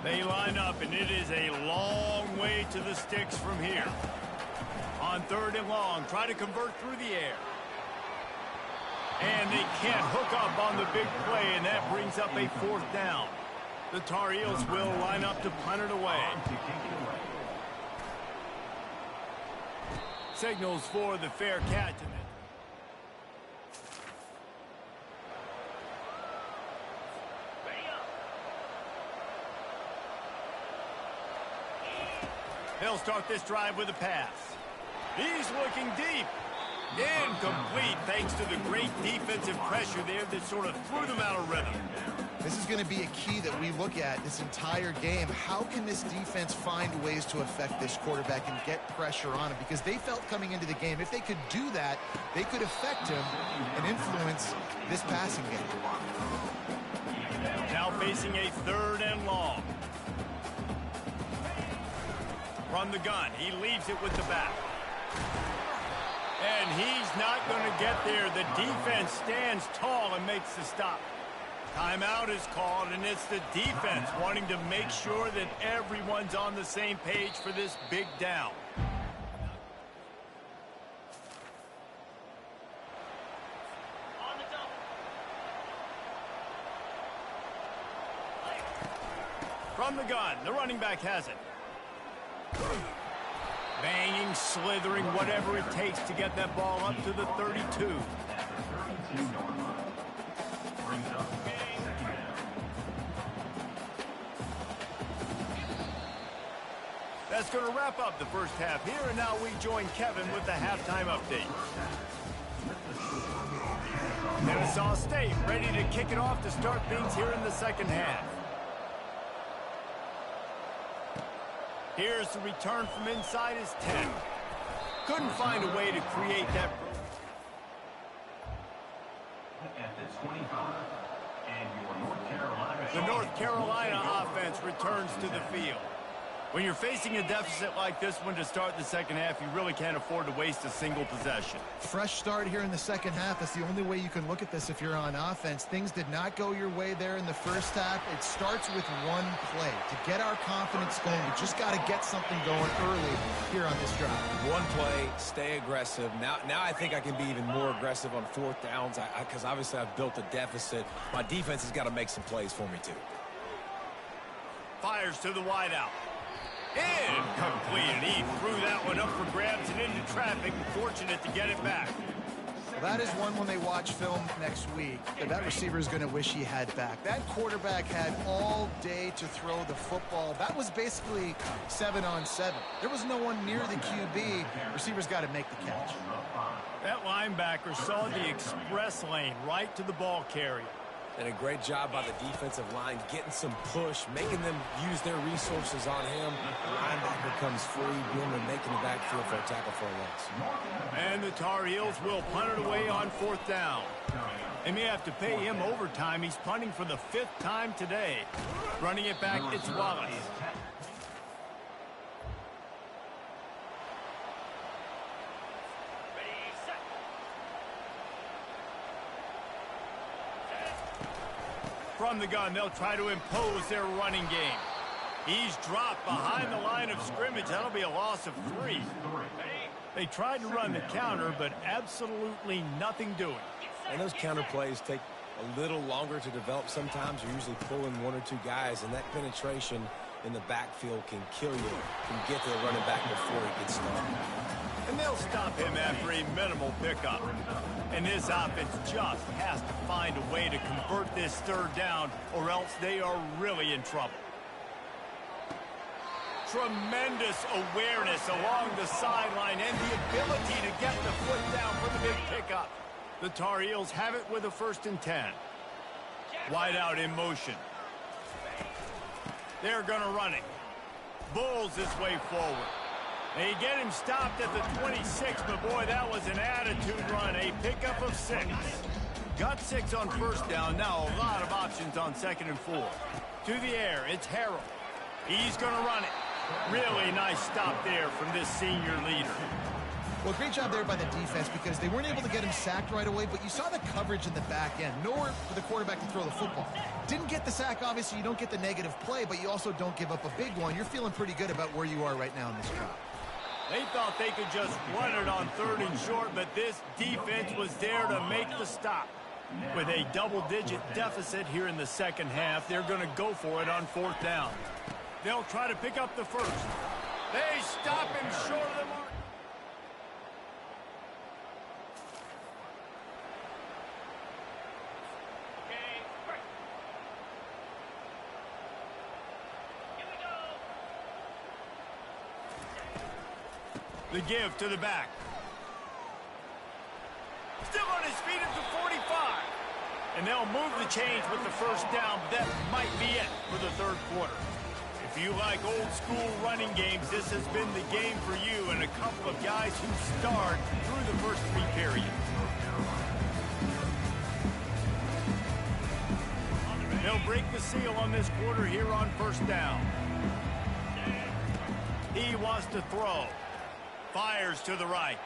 They line up, and it is a long way to the sticks from here. On 3rd and long, try to convert through the air. And they can't hook up on the big play, and that brings up a 4th down. The Tar Heels will line up to punt it away. Signals for the fair catch. He'll They'll start this drive with a pass. He's looking deep. Incomplete thanks to the great defensive pressure there that sort of threw them out of rhythm. This is going to be a key that we look at this entire game. How can this defense find ways to affect this quarterback and get pressure on him? Because they felt coming into the game, if they could do that, they could affect him and influence this passing game. Now facing a 3rd and long. From the gun, he leaves it with the back. And he's not going to get there. The defense stands tall and makes the stop. Timeout is called, and it's the defense wanting to make sure that everyone's on the same page for this big down. From the gun, the running back has it. Banging, slithering, whatever it takes to get that ball up to the 32. That's going to wrap up the first half here, and now we join Kevin with the halftime update. Kennesaw State ready to kick it off to start things here in the second half. Here's the return from inside his 10. Couldn't find a way to create that. At the 25, and your North Carolina. The North Carolina offense returns to the field. When you're facing a deficit like this one to start the second half, you really can't afford to waste a single possession. Fresh start here in the second half. That's the only way you can look at this if you're on offense. Things did not go your way there in the first half. It starts with one play. To get our confidence going, we just got to get something going early here on this drive. One play, stay aggressive. Now I think I can be even more aggressive on 4th downs because obviously I've built a deficit. My defense has got to make some plays for me too. Fires to the wideout. Incomplete, and he threw that one up for grabs and into traffic. Fortunate to get it back. Well, that is one when they watch film next week that receiver is going to wish he had back. That quarterback had all day to throw the football. That was basically 7-on-7. There was no one near the QB. Receiver's got to make the catch. That linebacker saw the express lane right to the ball carrier. And a great job by the defensive line getting some push, making them use their resources on him. The linebacker comes free, being and making the backfield for a tackle for a loss. And the Tar Heels will punt it away on 4th down. They may have to pay him overtime. He's punting for the 5th time today. Running it back, it's Wallace. From the gun, they'll try to impose their running game. He's dropped behind the line of scrimmage. That'll be a loss of 3. They tried to run the counter, but absolutely nothing doing. And those counter plays take a little longer to develop sometimes. You're usually pulling 1 or 2 guys, and that penetration in the backfield can kill you, can get to the running back before he gets started. And they'll stop him after a minimal pickup. And this offense just has to find a way to convert this 3rd down, or else they are really in trouble. Tremendous awareness along the sideline and the ability to get the foot down for the big pickup. The Tar Heels have it with a 1st and 10. Wide out in motion. They're going to run it. Bulls his way forward. They get him stopped at the 26, but boy, that was an attitude run. A pickup of 6. Got 6 on 1st down. Now a lot of options on 2nd and 4. To the air, it's Harrell. He's going to run it. Really nice stop there from this senior leader. Well, great job there by the defense because they weren't able to get him sacked right away, but you saw the coverage in the back end. Nowhere for the quarterback to throw the football. Didn't get the sack, obviously. You don't get the negative play, but you also don't give up a big one. You're feeling pretty good about where you are right now in this drive. They thought they could just run it on 3rd and short, but this defense was there to make the stop. With a double-digit deficit here in the second half, they're going to go for it on 4th down. They'll try to pick up the 1st. They stop him short of the mark. The give to the back. Still on his feet at the 45. And they'll move the chains with the first down, but that might be it for the third quarter. If you like old school running games, this has been the game for you and a couple of guys who starred through the first three periods. They'll break the seal on this quarter here on first down. He wants to throw. Fires to the right.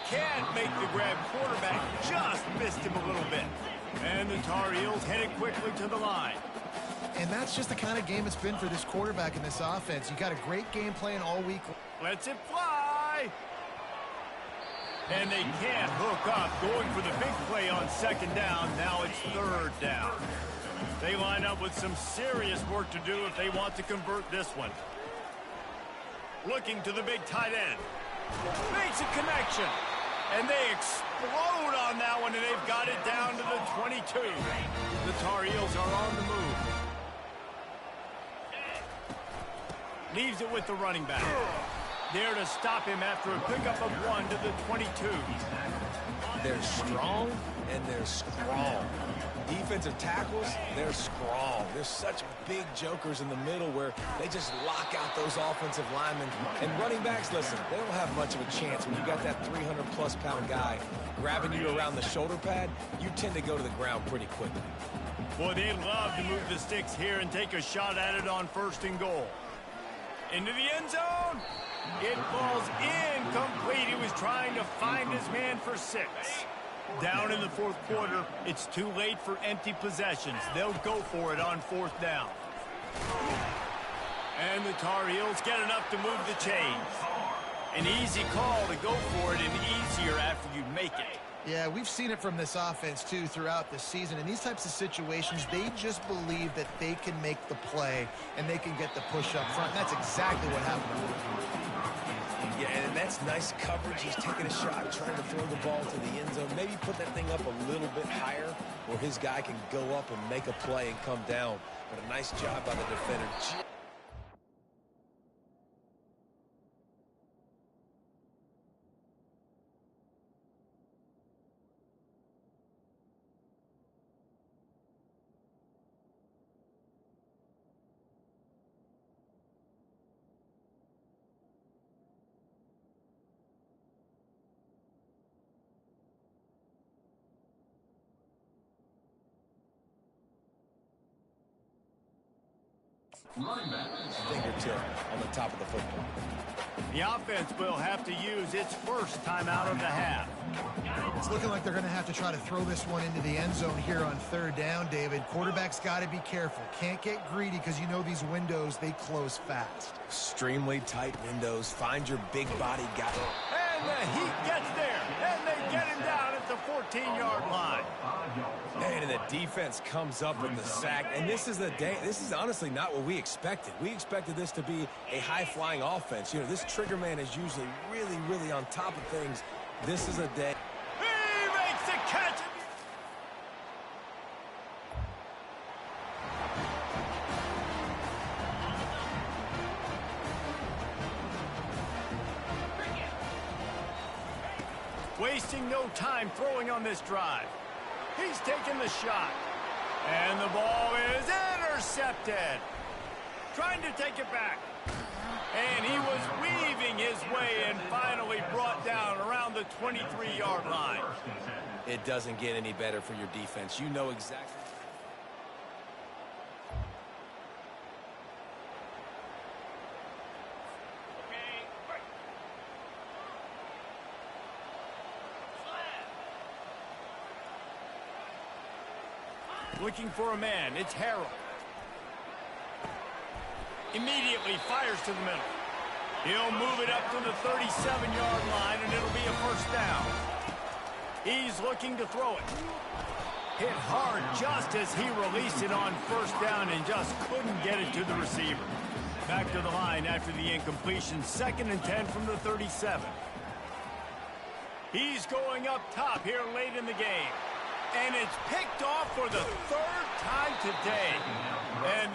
Can't make the grab. Quarterback just missed him a little bit. And the Tar Heels headed quickly to the line. And that's just the kind of game it's been for this quarterback in this offense. You got a great game plan all week. Lets it fly. And they can't hook up. Going for the big play on second down. Now it's third down. They line up with some serious work to do if they want to convert this one. Looking to the big tight end. Makes a connection. And they explode on that one, and they've got it down to the 22. The Tar Heels are on the move. Leaves it with the running back. There to stop him after a pickup of 1 to the 22. They're strong, and they're strong. Defensive tackles, they're strong. There's such big jokers in the middle where they just lock out those offensive linemen. And running backs, listen, they don't have much of a chance. When you got that 300-plus pound guy grabbing you around the shoulder pad, you tend to go to the ground pretty quickly. Boy, they'd love to move the sticks here and take a shot at it on first and goal. Into the end zone. It falls incomplete. He was trying to find his man for 6. Down in the fourth quarter, it's too late for empty possessions. They'll go for it on fourth down. And the Tar Heels get enough to move the chains. An easy call to go for it and easier after you make it. Yeah, we've seen it from this offense, too, throughout the season. In these types of situations, they just believe that they can make the play and they can get the push up front. And that's exactly what happened. Yeah, and that's nice coverage. He's taking a shot, trying to throw the ball to the end zone. Maybe put that thing up a little bit higher where his guy can go up and make a play and come down. But a nice job by the defender. Fingertip on the top of the football. The offense will have to use its first time out of the half. It's looking like they're going to have to try to throw this one into the end zone here on third down, David. Quarterback's got to be careful. Can't get greedy because you know these windows, they close fast. Extremely tight windows. Find your big body guy. And the Heat gets there. And they get him down at the 14-yard line. And the defense comes up with the sack. And this is the day. This is honestly not what we expected. We expected this to be a high-flying offense. You know, this trigger man is usually really, really on top of things. This is a day. He makes the catch. Wasting no time throwing on this drive. He's taking the shot. And the ball is intercepted. Trying to take it back. And he was weaving his way and finally brought down around the 23-yard line. It doesn't get any better for your defense. You know exactly. Looking for a man. It's Harold. Immediately fires to the middle. He'll move it up to the 37-yard line, and it'll be a first down. He's looking to throw it. Hit hard just as he released it on first down and just couldn't get it to the receiver. Back to the line after the incompletion. 2nd and 10 from the 37. He's going up top here late in the game. And it's picked off for the 3rd time today. And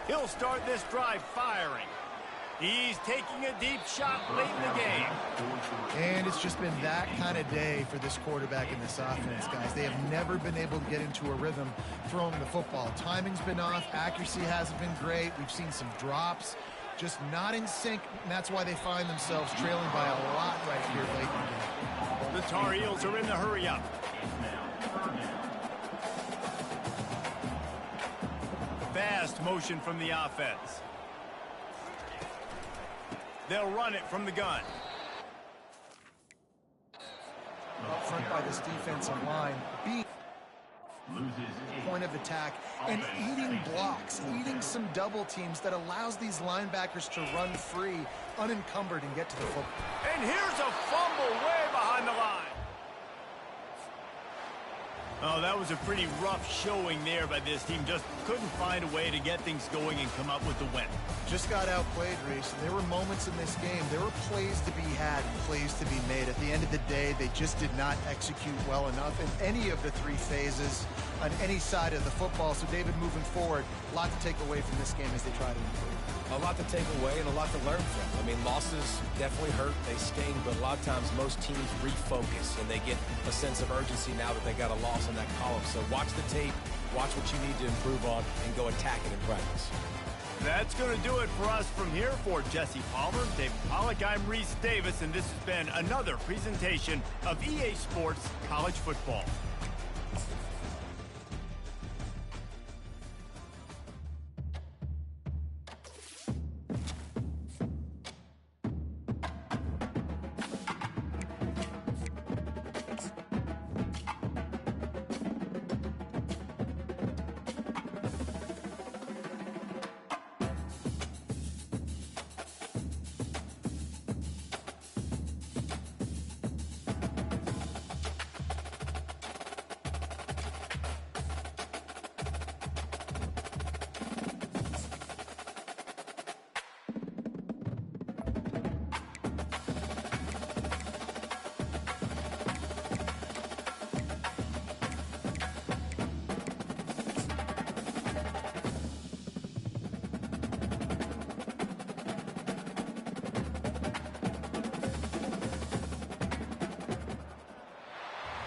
He'll start this drive firing. He's taking a deep shot late in the game. And it's just been that kind of day for this quarterback in this offense, guys. They have never been able to get into a rhythm throwing the football. Timing's been off. Accuracy hasn't been great. We've seen some drops. Just not in sync, and that's why they find themselves trailing by a lot right here late in the game. The Tar Heels are in the hurry-up. Fast motion from the offense. They'll run it from the gun. Up front by this defensive line, being point of attack and eating blocks, eating some double teams that allows these linebackers to run free, unencumbered, and get to the football. And here's a fumble way behind the line. Oh, that was a pretty rough showing there by this team. Just couldn't find a way to get things going and come up with the win. Just got outplayed, Reese. There were moments in this game. There were plays to be had and plays to be made. At the end of the day, they just did not execute well enough in any of the three phases on any side of the football. So, David, moving forward, a lot to take away from this game as they try to improve. A lot to take away and a lot to learn from. I mean, losses definitely hurt. They sting, but a lot of times most teams refocus and they get a sense of urgency now that they got a loss in that column. So watch the tape, watch what you need to improve on, and go attack it in practice. That's going to do it for us from here. For Jesse Palmer, David Pollack, I'm Reese Davis, and this has been another presentation of EA Sports College Football.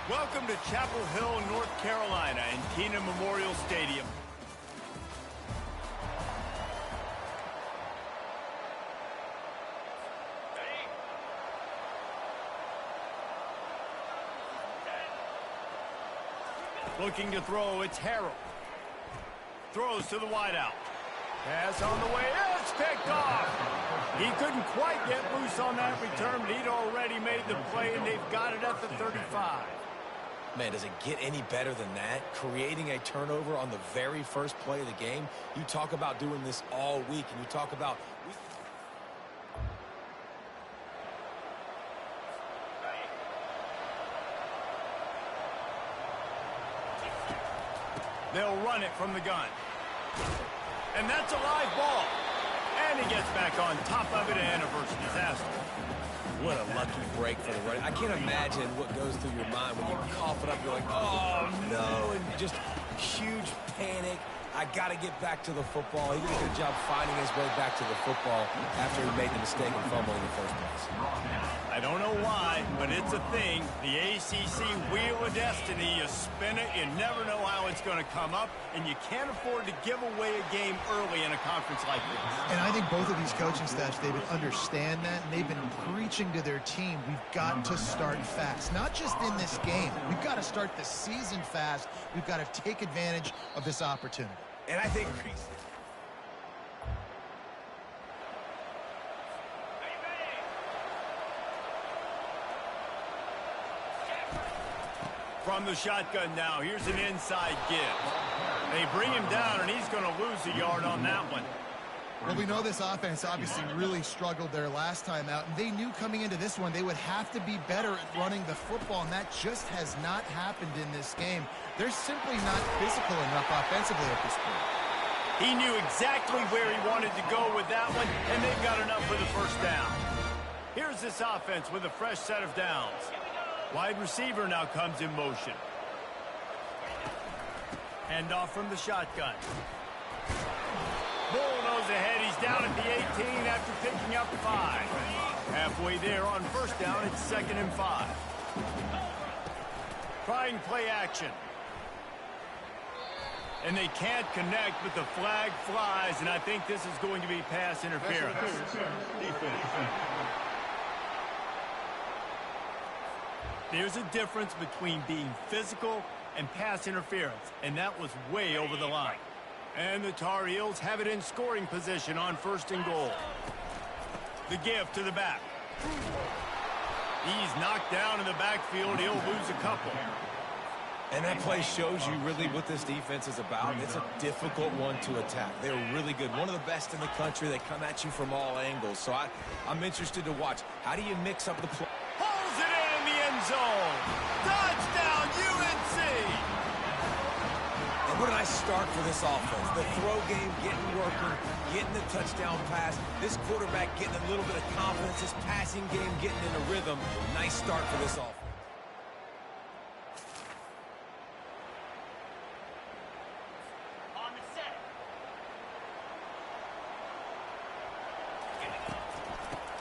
Welcome to Chapel Hill, North Carolina, and Kenan Memorial Stadium. Looking to throw, it's Harrell. Throws to the wideout. Pass on the way, it's picked off. He couldn't quite get loose on that return, but he'd already made the play, and they've got it at the 35. Man, does it get any better than that? Creating a turnover on the very first play of the game. You talk about doing this all week, and you talk about... They'll run it from the gun. And that's a live ball. And he gets back on top of it and averts disaster. What a lucky break for the running. I can't imagine what goes through your mind when you cough it up. You're like, oh, no, and just huge panic. I got to get back to the football. He did a good job finding his way back to the football after he made the mistake and fumble in the first place. I don't know why, but it's a thing. The ACC Wheel of Destiny, you spin it, you never know how it's going to come up, and you can't afford to give away a game early in a conference like this. And I think both of these coaching staffs, David, understand that, and they've been preaching to their team, we've got to start fast. Not just in this game. We've got to start the season fast. We've got to take advantage of this opportunity. And I think... From the shotgun now, here's an inside give. They bring him down, and he's going to lose a yard on that one. Well, we know this offense obviously really struggled there last time out, and they knew coming into this one they would have to be better at running the football, and that just has not happened in this game. They're simply not physical enough offensively at this point. He knew exactly where he wanted to go with that one, and they've got enough for the first down. Here's this offense with a fresh set of downs. Wide receiver now comes in motion. Hand off from the shotgun. Bull He's down at the 18 after picking up 5. Halfway there on first down, it's 2nd and 5. Trying play action. And they can't connect, but the flag flies, and I think this is going to be pass interference. There's a difference between being physical and pass interference, and that was way over the line. And the Tar Heels have it in scoring position on 1st and goal. The give to the back. He's knocked down in the backfield. He'll lose a couple. And that play shows you really what this defense is about. It's a difficult one to attack. They're really good. One of the best in the country. They come at you from all angles. So I'm interested to watch. How do you mix up the play? Pulls it in the end zone. Touchdown, UNC! And what a nice start for this offense. The throw game getting working, getting the touchdown pass. This quarterback getting a little bit of confidence. This passing game getting in a rhythm. Nice start for this offense.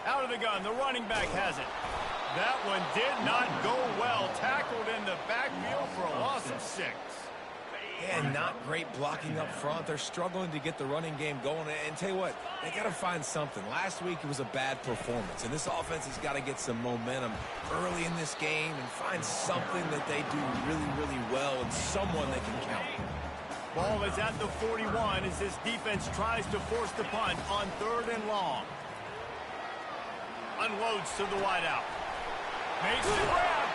Out of the gun, the running back has it. That one did not go well. Tackled in the backfield for a loss of 6. And not great blocking up front. They're struggling to get the running game going. And tell you what, they got to find something. Last week it was a bad performance, and this offense has got to get some momentum early in this game and find something that they do really, really well and someone they can count. Ball is at the 41 as this defense tries to force the punt on 3rd and long. Unloads to the wideout. Makes the grab.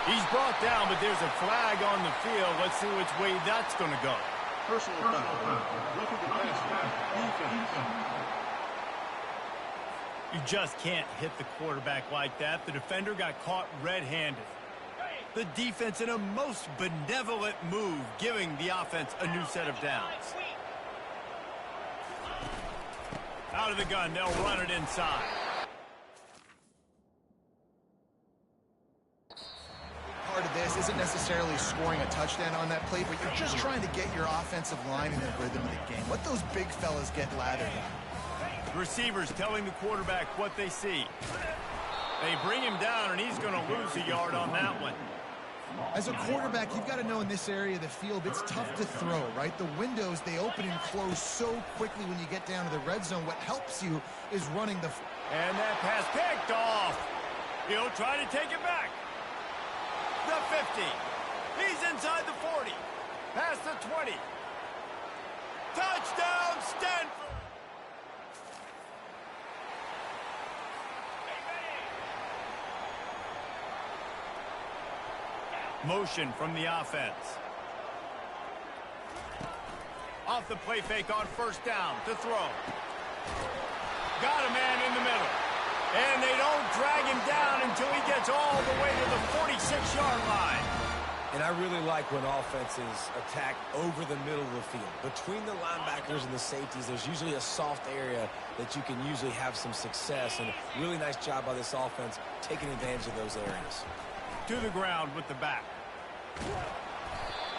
He's brought down, but there's a flag on the field. Let's see which way that's going to go. Personal foul. You just can't hit the quarterback like that. The defender got caught red-handed. The defense in a most benevolent move, giving the offense a new set of downs. Out of the gun, they'll run it inside. Part of this isn't necessarily scoring a touchdown on that play, but you're just trying to get your offensive line in the rhythm of the game. Let those big fellas get lathered on. Receivers telling the quarterback what they see. They bring him down, and he's going to lose a yard on that one. As a quarterback, you've got to know in this area of the field, it's tough to throw, right? The windows, they open and close so quickly when you get down to the red zone. What helps you is running the... And that pass picked off. He'll try to take it back. The 50. He's inside the 40. Past the 20. Touchdown, Stanford! Motion from the offense. Off the play fake on 1st down to throw. Got a man in the middle. And they don't drag him down until he gets all the way to the 46-yard line. And I really like when offenses attack over the middle of the field. Between the linebackers and the safeties, there's usually a soft area that you can usually have some success. And really nice job by this offense taking advantage of those areas. To the ground with the back.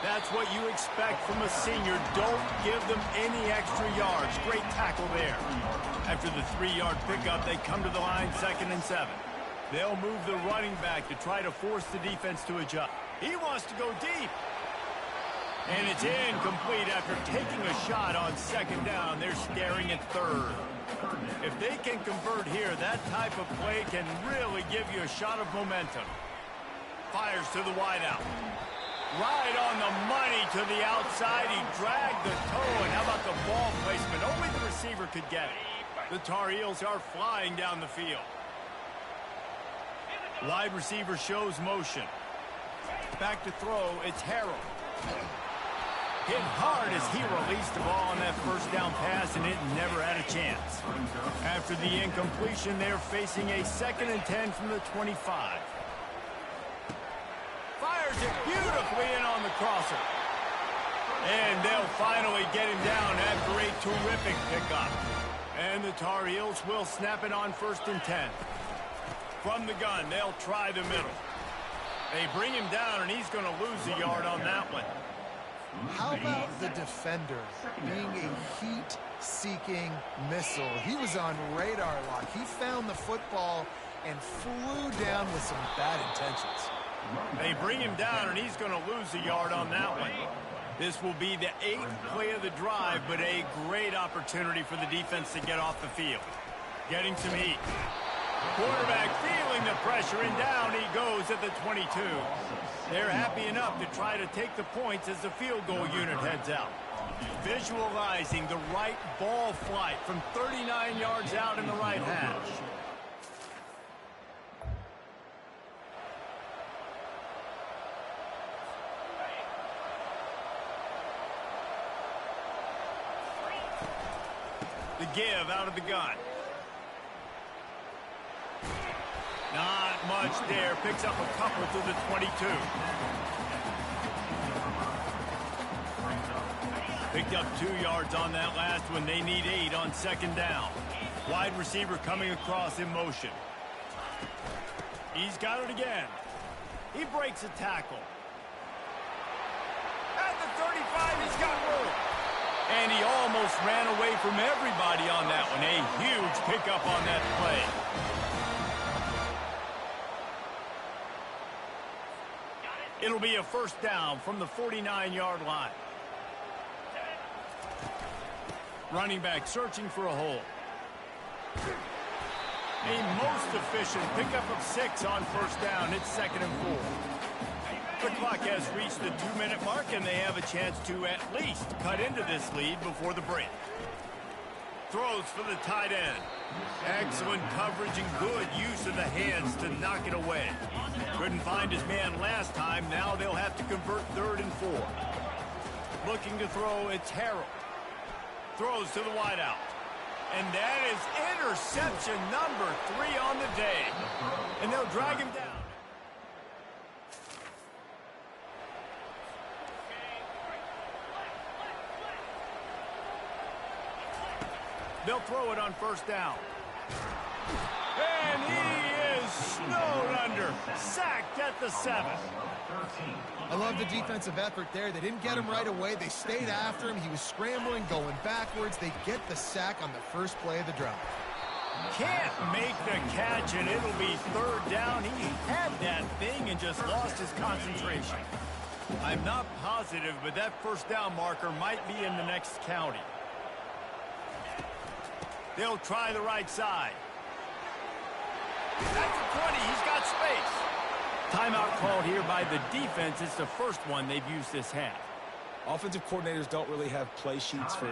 That's what you expect from a senior. Don't give them any extra yards. Great tackle there. After the 3-yard pickup, they come to the line 2nd and 7. They'll move the running back to try to force the defense to adjust. He wants to go deep. And it's incomplete after taking a shot on 2nd down. They're staring at 3rd. If they can convert here, that type of play can really give you a shot of momentum. Fires to the wideout. Right on the money to the outside. He dragged the toe, and how about the ball placement? Only the receiver could get it. The Tar Heels are flying down the field. Wide receiver shows motion. Back to throw, it's Harrell. Hit hard as he released the ball on that 1st down pass, and it never had a chance. After the incompletion, they're facing a 2nd and 10 from the 25. Fires it beautifully in on the crosser. And they'll finally get him down after a terrific pickup. And the Tar Heels will snap it on 1st and 10. From the gun, they'll try the middle. They bring him down, and he's going to lose a yard on that one. How about the defender being a heat heat-seeking missile. He was on radar lock. He found the football and flew down with some bad intentions. They bring him down, and he's going to lose a yard on that one. This will be the 8th play of the drive, but a great opportunity for the defense to get off the field. Getting some heat. Quarterback feeling the pressure, and down he goes at the 22. They're happy enough to try to take the points as the field goal unit heads out. Visualizing the right ball flight from 39 yards out in the right hash. The give out of the gun. Not much there. Picks up a couple to the 22. Picked up 2 yards on that last one. They need 8 on second down. Wide receiver coming across in motion. He's got it again. He breaks a tackle. At the 35, he's got room. And he almost ran away from everybody on that one. A huge pickup on that play. It'll be a first down from the 49-yard line. Running back searching for a hole. A most efficient pickup of 6 on first down. It's 2nd and 4. The clock has reached the 2-minute mark, and they have a chance to at least cut into this lead before the break. Throws for the tight end. Excellent coverage and good use of the hands to knock it away. Couldn't find his man last time. Now they'll have to convert 3rd and 4. Looking to throw, it's Harold. Throws to the wideout. And that is interception number 3 on the day. And they'll drag him down. They'll throw it on first down. And he is snowed under. Sacked at the 7. I love the defensive effort there. They didn't get him right away. They stayed after him. He was scrambling, going backwards. They get the sack on the first play of the drive. Can't make the catch, and it'll be 3rd down. He had that thing and just lost his concentration. I'm not positive, but that first down marker might be in the next county. They'll try the right side. At the 20, he's got space. Timeout called here by the defense. It's the first one they've used this half. Offensive coordinators don't really have play sheets for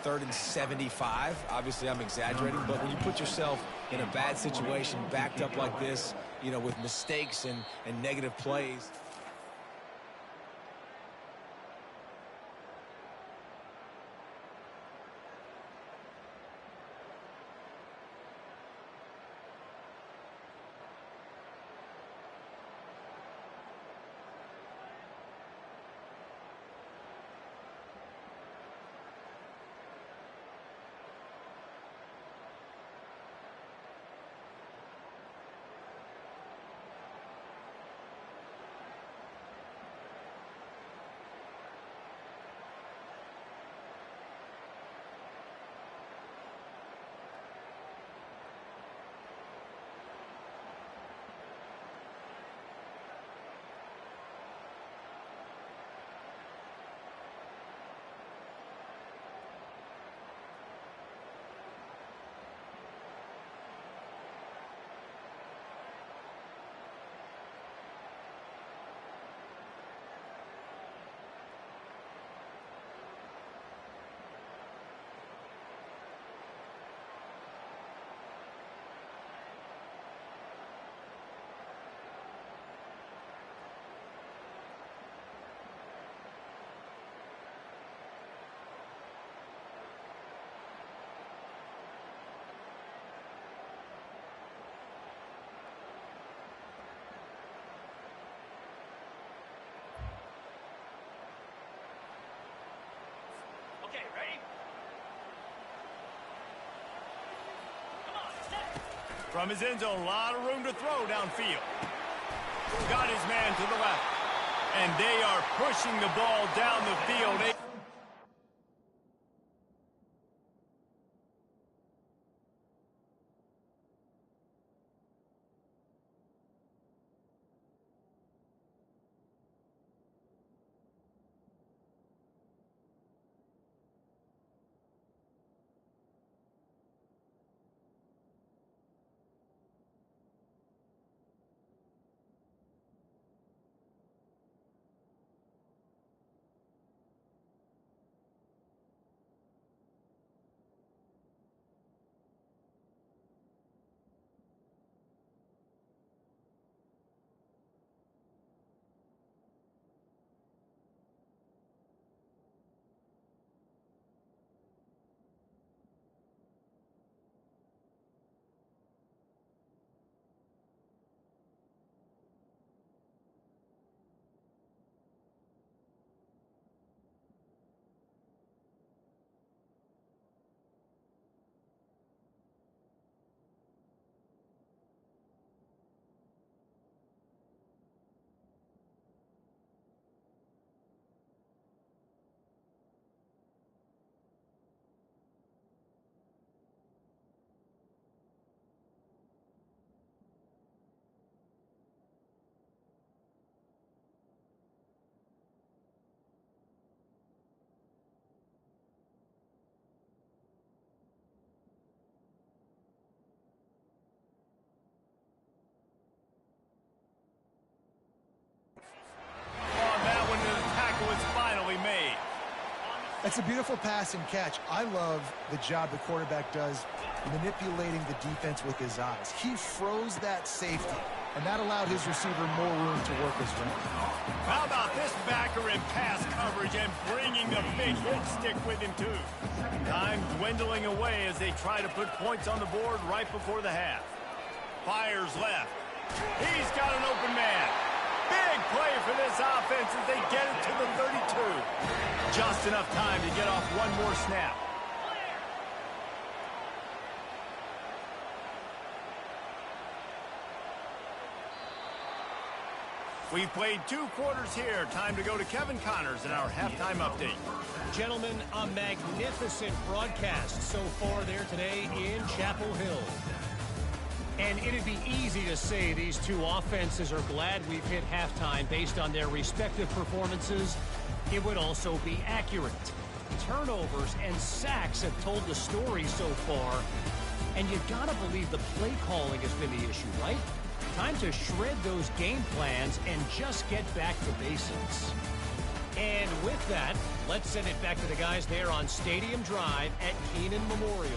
3rd and 75. Obviously, I'm exaggerating, but when you put yourself in a bad situation, backed up like this, you know, with mistakes and negative plays. Okay, ready? Come on, set. From his end zone, a lot of room to throw downfield. Got his man to the left. And they are pushing the ball down the field. That's a beautiful pass and catch. I love the job the quarterback does manipulating the defense with his eyes. He froze that safety, and that allowed his receiver more room to work his route. How about this backer in pass coverage and bringing the big hit stick with him, too? Time dwindling away as they try to put points on the board right before the half. Fires left. He's got an open man. Big play for this offense as they get it to the 32. Just enough time to get off one more snap. We've played 2 quarters here. Time to go to Kevin Connors in our halftime update. Gentlemen, a magnificent broadcast so far there today in Chapel Hill. And it'd be easy to say these two offenses are glad we've hit halftime based on their respective performances. It would also be accurate. Turnovers and sacks have told the story so far. And you gotta believe the play calling has been the issue, right? Time to shred those game plans and just get back to basics. And with that, let's send it back to the guys there on Stadium Drive at Kenan Memorial.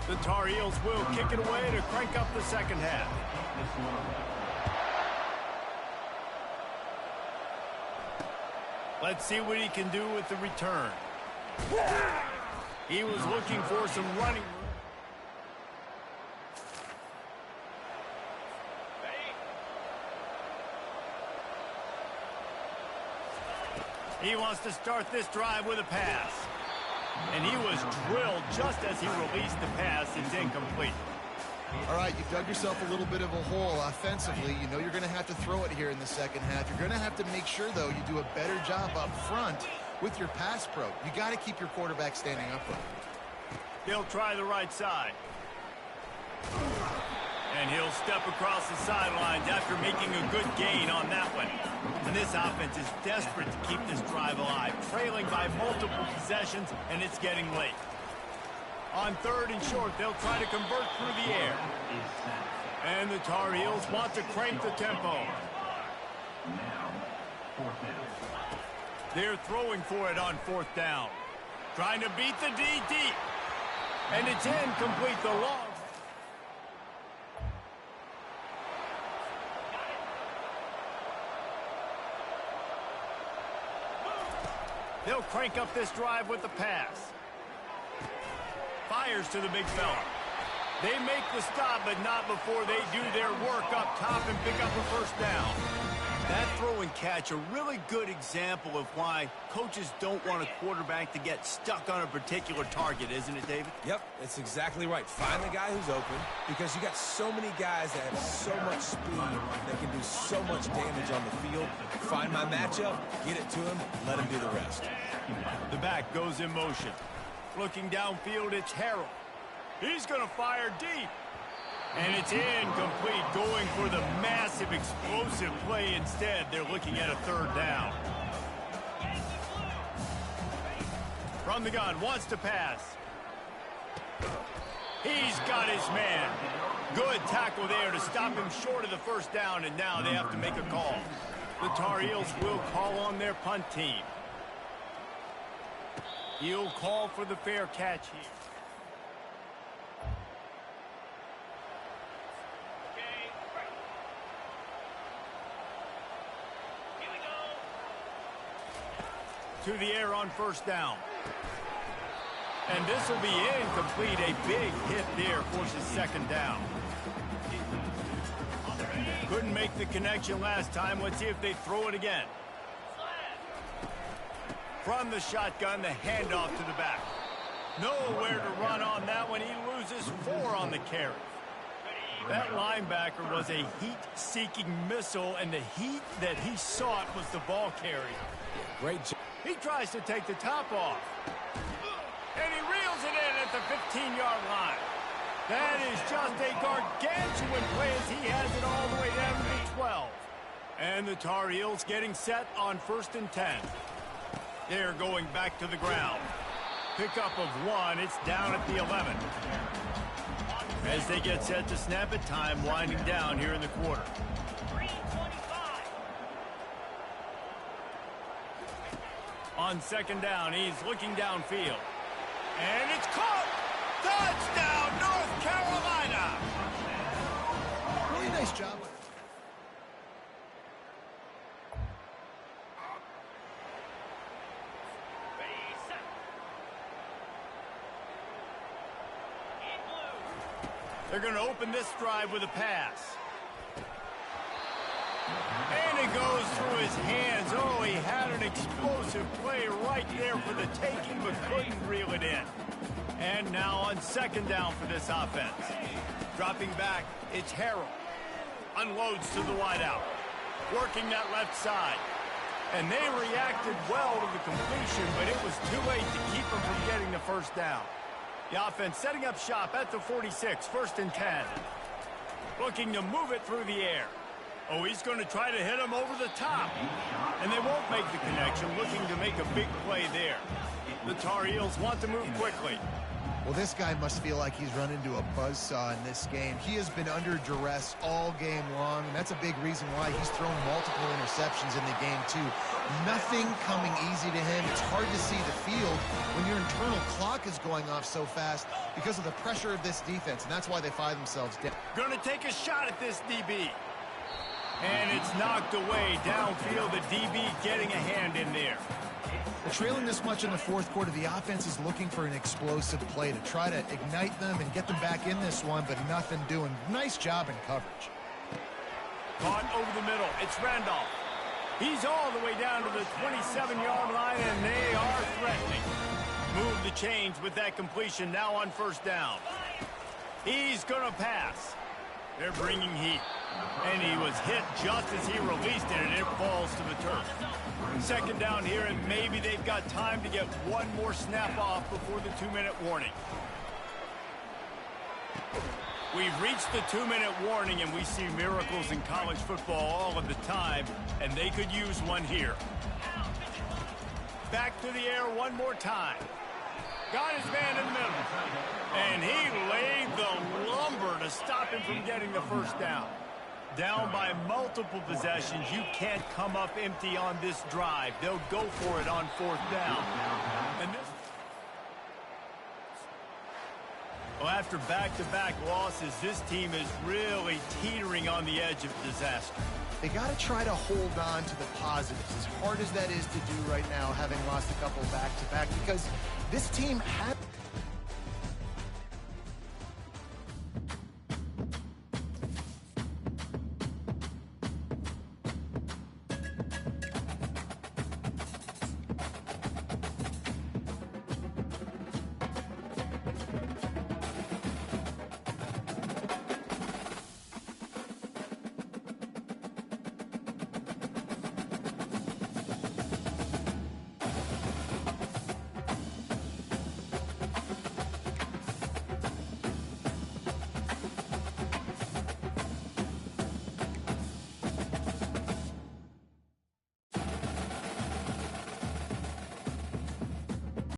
The Tar Heels will kick it away to crank up the second half. Let's see what he can do with the return. He was looking for some running room. He wants to start this drive with a pass. And he was drilled just as he released the pass. It's incomplete. All right, you've dug yourself a little bit of a hole offensively. You know you're going to have to throw it here in the second half. You're going to have to make sure, though, you do a better job up front with your pass pro. You got to keep your quarterback standing upright. He'll try the right side. And he'll step across the sidelines after making a good gain on that one. And this offense is desperate to keep this drive alive, trailing by multiple possessions, and it's getting late. On 3rd and short, they'll try to convert through the air. And the Tar Heels want to crank the tempo. They're throwing for it on 4th down. Trying to beat the D deep. And it's incomplete, the long. They'll crank up this drive with the pass. Fires to the big fella. They make the stop, but not before they do their work up top and pick up a first down. That throw and catch, a really good example of why coaches don't want a quarterback to get stuck on a particular target, isn't it, David? Yep, that's exactly right. Find the guy who's open, because you got so many guys that have so much speed that can do so much damage on the field. Find my matchup, get it to him, let him do the rest. The back goes in motion. Looking downfield, it's Harrell. He's going to fire deep. And it's incomplete, going for the massive explosive play instead. They're looking at a 3rd down. From the gun, wants to pass. He's got his man. Good tackle there to stop him short of the first down, and now they have to make a call. The Tar Heels will call on their punt team. He'll call for the fair catch here. To the air on 1st down. And this will be incomplete. A big hit there forces 2nd down. Couldn't make the connection last time. Let's see if they throw it again. From the shotgun, the handoff to the back. Nowhere to run on that one. He loses 4 on the carry. That linebacker was a heat-seeking missile, and the heat that he sought was the ball carrier. Great job. He tries to take the top off. And he reels it in at the 15-yard line. That is just a gargantuan play as he has it all the way down to the 12. And the Tar Heels getting set on 1st and 10. They're going back to the ground. pickup of 1. It's down at the 11. As they get set to snap it, time winding down here in the quarter. On second down, he's looking downfield. And it's caught! Touchdown, North Carolina! Really nice job. They're going to open this drive with a pass. And it goes through his hands. Oh, he had an explosive play right there for the taking, but couldn't reel it in. And now on second down for this offense. Dropping back, it's Harrell. Unloads to the wideout. Working that left side. And they reacted well to the completion, but it was too late to keep them from getting the first down. The offense setting up shop at the 46, 1st and 10. Looking to move it through the air. Oh, he's going to try to hit him over the top. And they won't make the connection, looking to make a big play there. The Tar Heels want to move quickly. Well, this guy must feel like he's run into a buzzsaw in this game. He has been under duress all game long, and that's a big reason why he's thrown multiple interceptions in the game, too. Nothing coming easy to him. It's hard to see the field when your internal clock is going off so fast because of the pressure of this defense, and that's why they find themselves down. Going to take a shot at this DB. And it's knocked away downfield. The DB getting a hand in there. Well, trailing this much in the fourth quarter, the offense is looking for an explosive play to try to ignite them and get them back in this one, but nothing doing. Nice job in coverage. Caught over the middle. It's Randolph. He's all the way down to the 27-yard line, and they are threatening. Move the chains with that completion now on first down. He's going to pass. They're bringing heat. And he was hit just as he released it, and it falls to the turf. Second down here, and maybe they've got time to get one more snap off before the 2-minute warning. We've reached the 2-minute warning, and we see miracles in college football all of the time, and they could use one here. Back to the air one more time. Got his man in the middle. And he laid the lumber to stop him from getting the first down. Down by multiple possessions, you can't come up empty on this drive. They'll go for it on fourth down. And this... Well, after back-to-back losses, this team is really teetering on the edge of disaster. They got to try to hold on to the positives, as hard as that is to do right now, having lost a couple back-to-back, because this team had